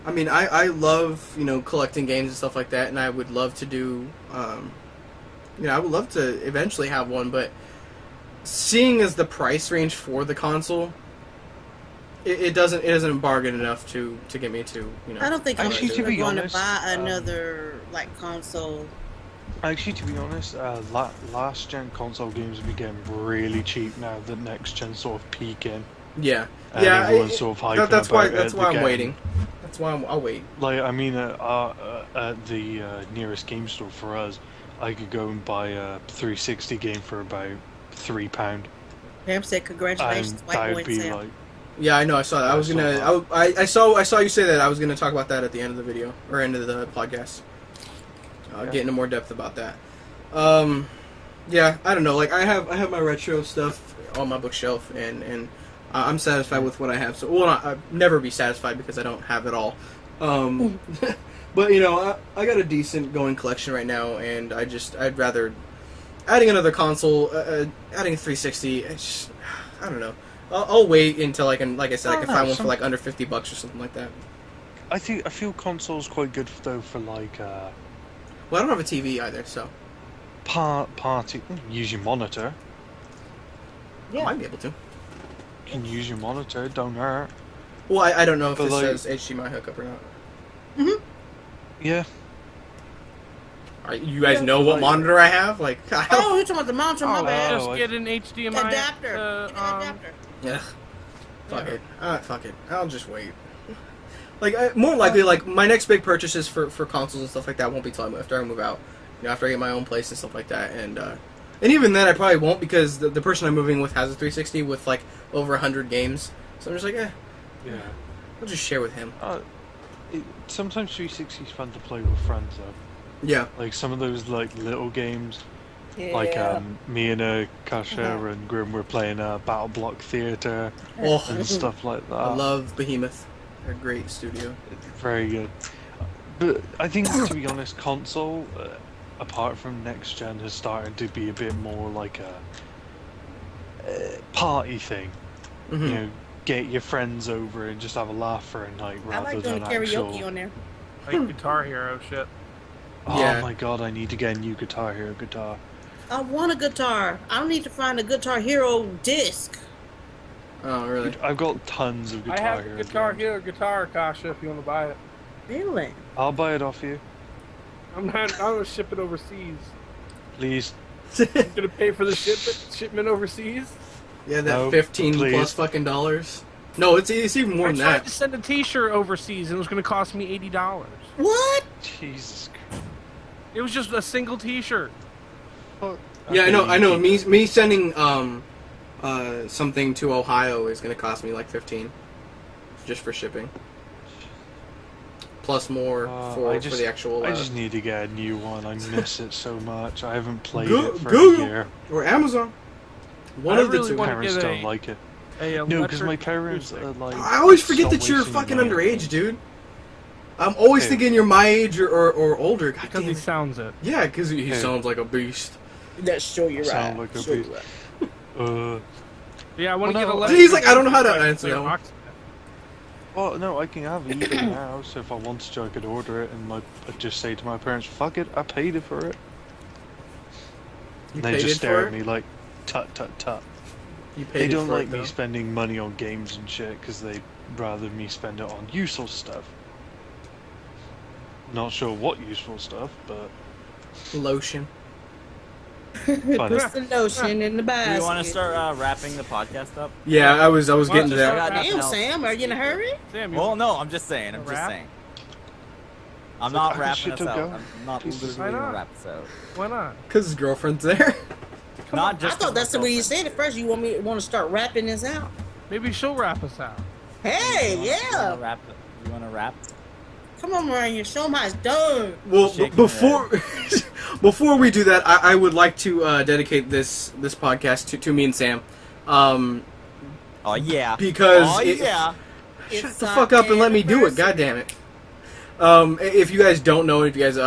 I mean, I love, collecting games and stuff like that, and I would love to do, I would love to eventually have one, but seeing as the price range for the console, it isn't bargain enough to get me to, I don't think I'm Actually, to ever be going honest, to buy another console. Actually, to be honest, last gen console games have been getting really cheap now that next gen sort of peaking. Yeah. And Yeah, everyone's sort of hyping that's about why I'm again. waiting. That's why I'll wait. Like, I mean, at the nearest game store for us, I could go and buy a 360 game for about £3. Pam said, "Congratulations, And white that boy would and be Sam." like, Yeah, I know. I saw that. I was gonna. I saw you say that. I was gonna talk about that at the end of the video or end of the podcast. Get into more depth about that. Yeah, I don't know. Like I have my retro stuff on my bookshelf, and I'm satisfied with what I have. So, well, I'll never be satisfied because I don't have it all. But I got a decent going collection right now, and I'd rather adding another console, adding a 360. It's just, I don't know. I'll wait until I can, like I said, I can find one for like under $50 or something like that. I feel consoles quite good though for like Well, I don't have a TV either, so party. Use your monitor. I might be able to. You can use your monitor. Don't hurt. Well, I don't know if But, it like- says HDMI hookup or not. Yeah. You guys know what monitor I have? Like, Oh, you're talking about the monitor? My bad. Just get an HDMI Adapter. Get an adapter. yeah. Fuck it. Fuck it. I'll just wait. Like, more likely, like, my next big purchases for consoles and stuff like that won't be till after I move out. After I get my own place and stuff like that. And, And even then, I probably won't because the person I'm moving with has a 360 with like over 100 games. So I'm just like, Yeah. I'll just share with him. Sometimes 360 is fun to play with friends though. Yeah. Like some of those like little games, Yeah. like me and Kasha and Grim were playing Battle Block Theater Oh, and stuff like that. I love Behemoth. They're a great studio. Very good. But I think, to be honest, console, apart from next gen, is starting to be a bit more like a party thing. Mm-hmm. You know, get your friends over and just have a laugh for a night I rather like doing than karaoke actual. on there. Like Guitar Hero shit. Oh Yeah. my god, I need to get a new Guitar Hero guitar. I want a guitar. I need to find a Guitar Hero disc. Oh, really? Dude, I've got tons of Guitar I have Hero a Guitar games. Hero guitar, Kasha, if you want to buy it. Really? I'll buy it off you, I'm gonna ship it overseas. please. I'm gonna pay for the shipment overseas. Yeah, that No, 15 please. plus fucking dollars. No, it's even more I than tried that. to send a T-shirt overseas, and it was gonna cost me $80. What? Jesus Christ. It was just a single T-shirt. Fuck. Yeah, Okay, I know. you keep Me sending something to Ohio is going to cost me like 15, just for shipping. Plus more for the actual. I just need to get a new one. I miss it so much. I haven't played Go- it for Google. a year. Or Amazon. One I of the really two. wanna Parents get don't a- like it. A No, because my electric parents acoustic. are like. I always forget stop that you're wasting fucking money on underage, things. dude. I'm always Hey. thinking you're my age or older. God Because damn he it. sounds it. Yeah, because he Hey. sounds like a beast. That's sure you're right. Sound like a Sure beast. you're right. Yeah, I want to Well, get no, electric. He's like, I don't know how to acoustic answer clear that one. box. Well, no, I can have eBay now, so if I wanted to, I could order it, and I'd just say to my parents, "Fuck it, I paid it for it." You And they paid just it stare for at it? me like, "Tut tut tut." You paid They it don't for like it, me though. spending money on games and shit because they'd rather me spend it on useful stuff. Not sure what useful stuff, but Lotion. fun. Puts the lotion in the Do basket. you want to start wrapping the podcast up? Yeah, I was Why getting don't to you that. start Damn, else. Sam, are you in a hurry? Sam, you Well, no, I'm just saying. I'm A just wrap? saying. I'm It's like, not I wrapping should us to out. go. I'm not Jesus. literally Why gonna not? wrap us out. why not? Because his girlfriend's there. Not I just. thought that's the way you girlfriend. said it first. You want to start rapping this out? Maybe she'll wrap us out. Hey, You yeah. wanna wrap? You want to wrap? Come on, Mariah. Show them how it's done. Well, Shaking before before we do that, I would like to dedicate this podcast to me and Sam, Oh yeah. because Oh yeah. shut It's the our fuck up and let me do it. anniversary. God damn it. If you guys don't know, if you guys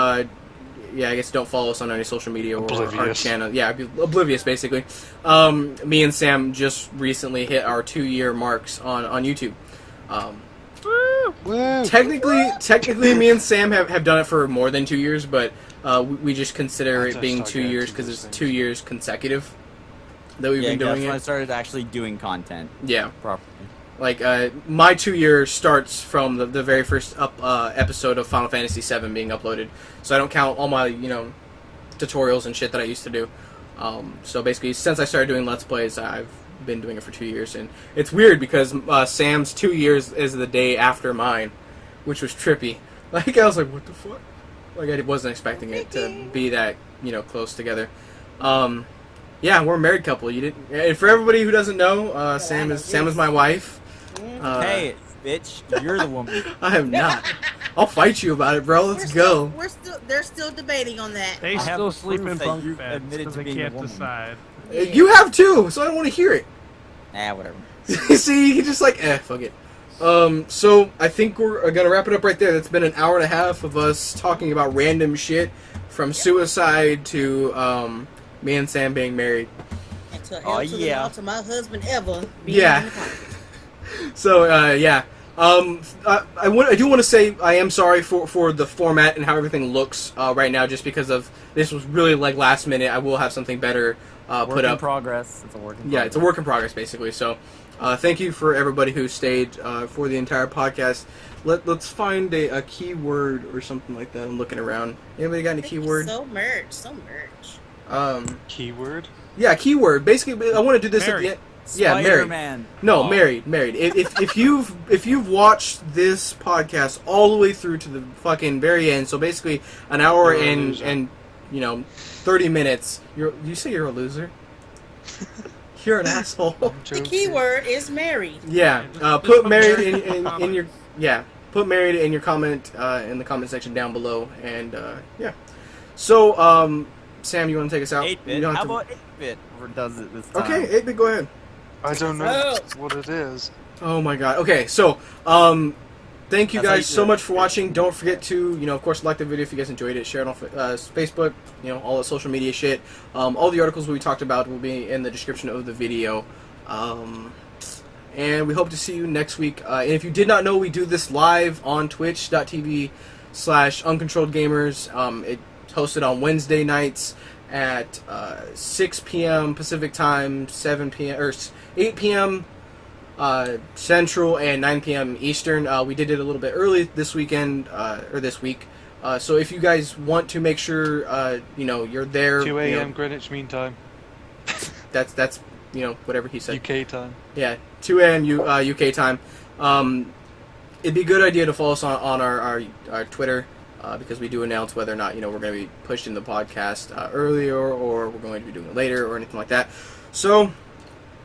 yeah, I guess don't follow us on any social media or our Oblivious. channel. Yeah, be oblivious basically. Me and Sam just recently hit our 2-year marks on YouTube. Woo! Technically, me and Sam have done it for more than 2 years, but we just consider Once it I being start 2 getting years to because those it's things. 2 years consecutive that we've Yeah, been that's doing when I it. started actually doing content Yeah, properly. like my 2 years starts from the very first episode of Final Fantasy VII being uploaded, so I don't count all my tutorials and shit that I used to do. So basically, since I started doing Let's Plays, I've been doing it for 2 years, and it's weird because Sam's 2 years is the day after mine, which was trippy. Like, I was like, what the fuck? Like, I wasn't expecting it to be that, close together. Yeah, we're a married couple. You didn't. And for everybody who doesn't know, Sam is my wife. Hey, bitch, you're the woman. I am not. I'll fight you about it, bro. Let's go. They're still debating on that. They I have still proof sleep in that bunk you beds admitted because to they being a can't woman. decide. You have too, so I don't want to hear it. Whatever. See, you can just like, fuck it. So I think we're gonna wrap it up right there. That's been an hour and a half of us talking about random shit, from suicide to me and Sam being married. And to Oh, hell to the yeah. law to my husband ever. being Yeah. in the podcast. So yeah. I do want to say I am sorry for the format and how everything looks right now, just because of this was really like last minute. I will have something better Work put in up. progress. It's a work in progress. Yeah, it's a work in progress basically. So thank you for everybody who stayed for the entire podcast. Let's find a keyword or something like that. I'm looking around. Anybody got any keyword? So merch. Keyword? Yeah, keyword. Basically, I want to do this Married. at the end. Yeah, married. Spider-Man. No, Oh. married. If you've watched this podcast all the way through to the fucking very end, so basically an hour You're a and loser. 30 minutes. You say you're a loser? You're an asshole. The key word is married. Yeah. Put married in your Put married in your comment in the comment section down below, and yeah. So Sam, you want to take us out? 8-bit. How about 8-bit does it this time? Okay, 8-bit. Go ahead. I don't know what it is. Oh my god. Okay, so thank you guys so much for watching. Don't forget to, of course, like the video if you guys enjoyed it. Share it on Facebook, all the social media shit. All the articles we talked about will be in the description of the video. And we hope to see you next week. And if you did not know, we do this live on twitch.tv/UncontrolledGamers. It's hosted on Wednesday nights at 6 p.m. Pacific Time, 7 p.m. or 8 p.m. Central, and 9 p.m. Eastern. We did it a little bit early this weekend, or this week. So if you guys want to make sure, you're there. 2 a.m. Greenwich Mean Time. That's whatever he said. UK time. Yeah, 2 a.m. UK time. It'd be a good idea to follow us on our Twitter, because we do announce whether or not we're going to be pushing the podcast earlier, or we're going to be doing it later, or anything like that. So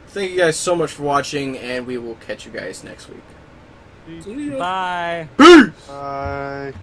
thank you guys so much for watching, and we will catch you guys next week. Bye. Peace. Bye.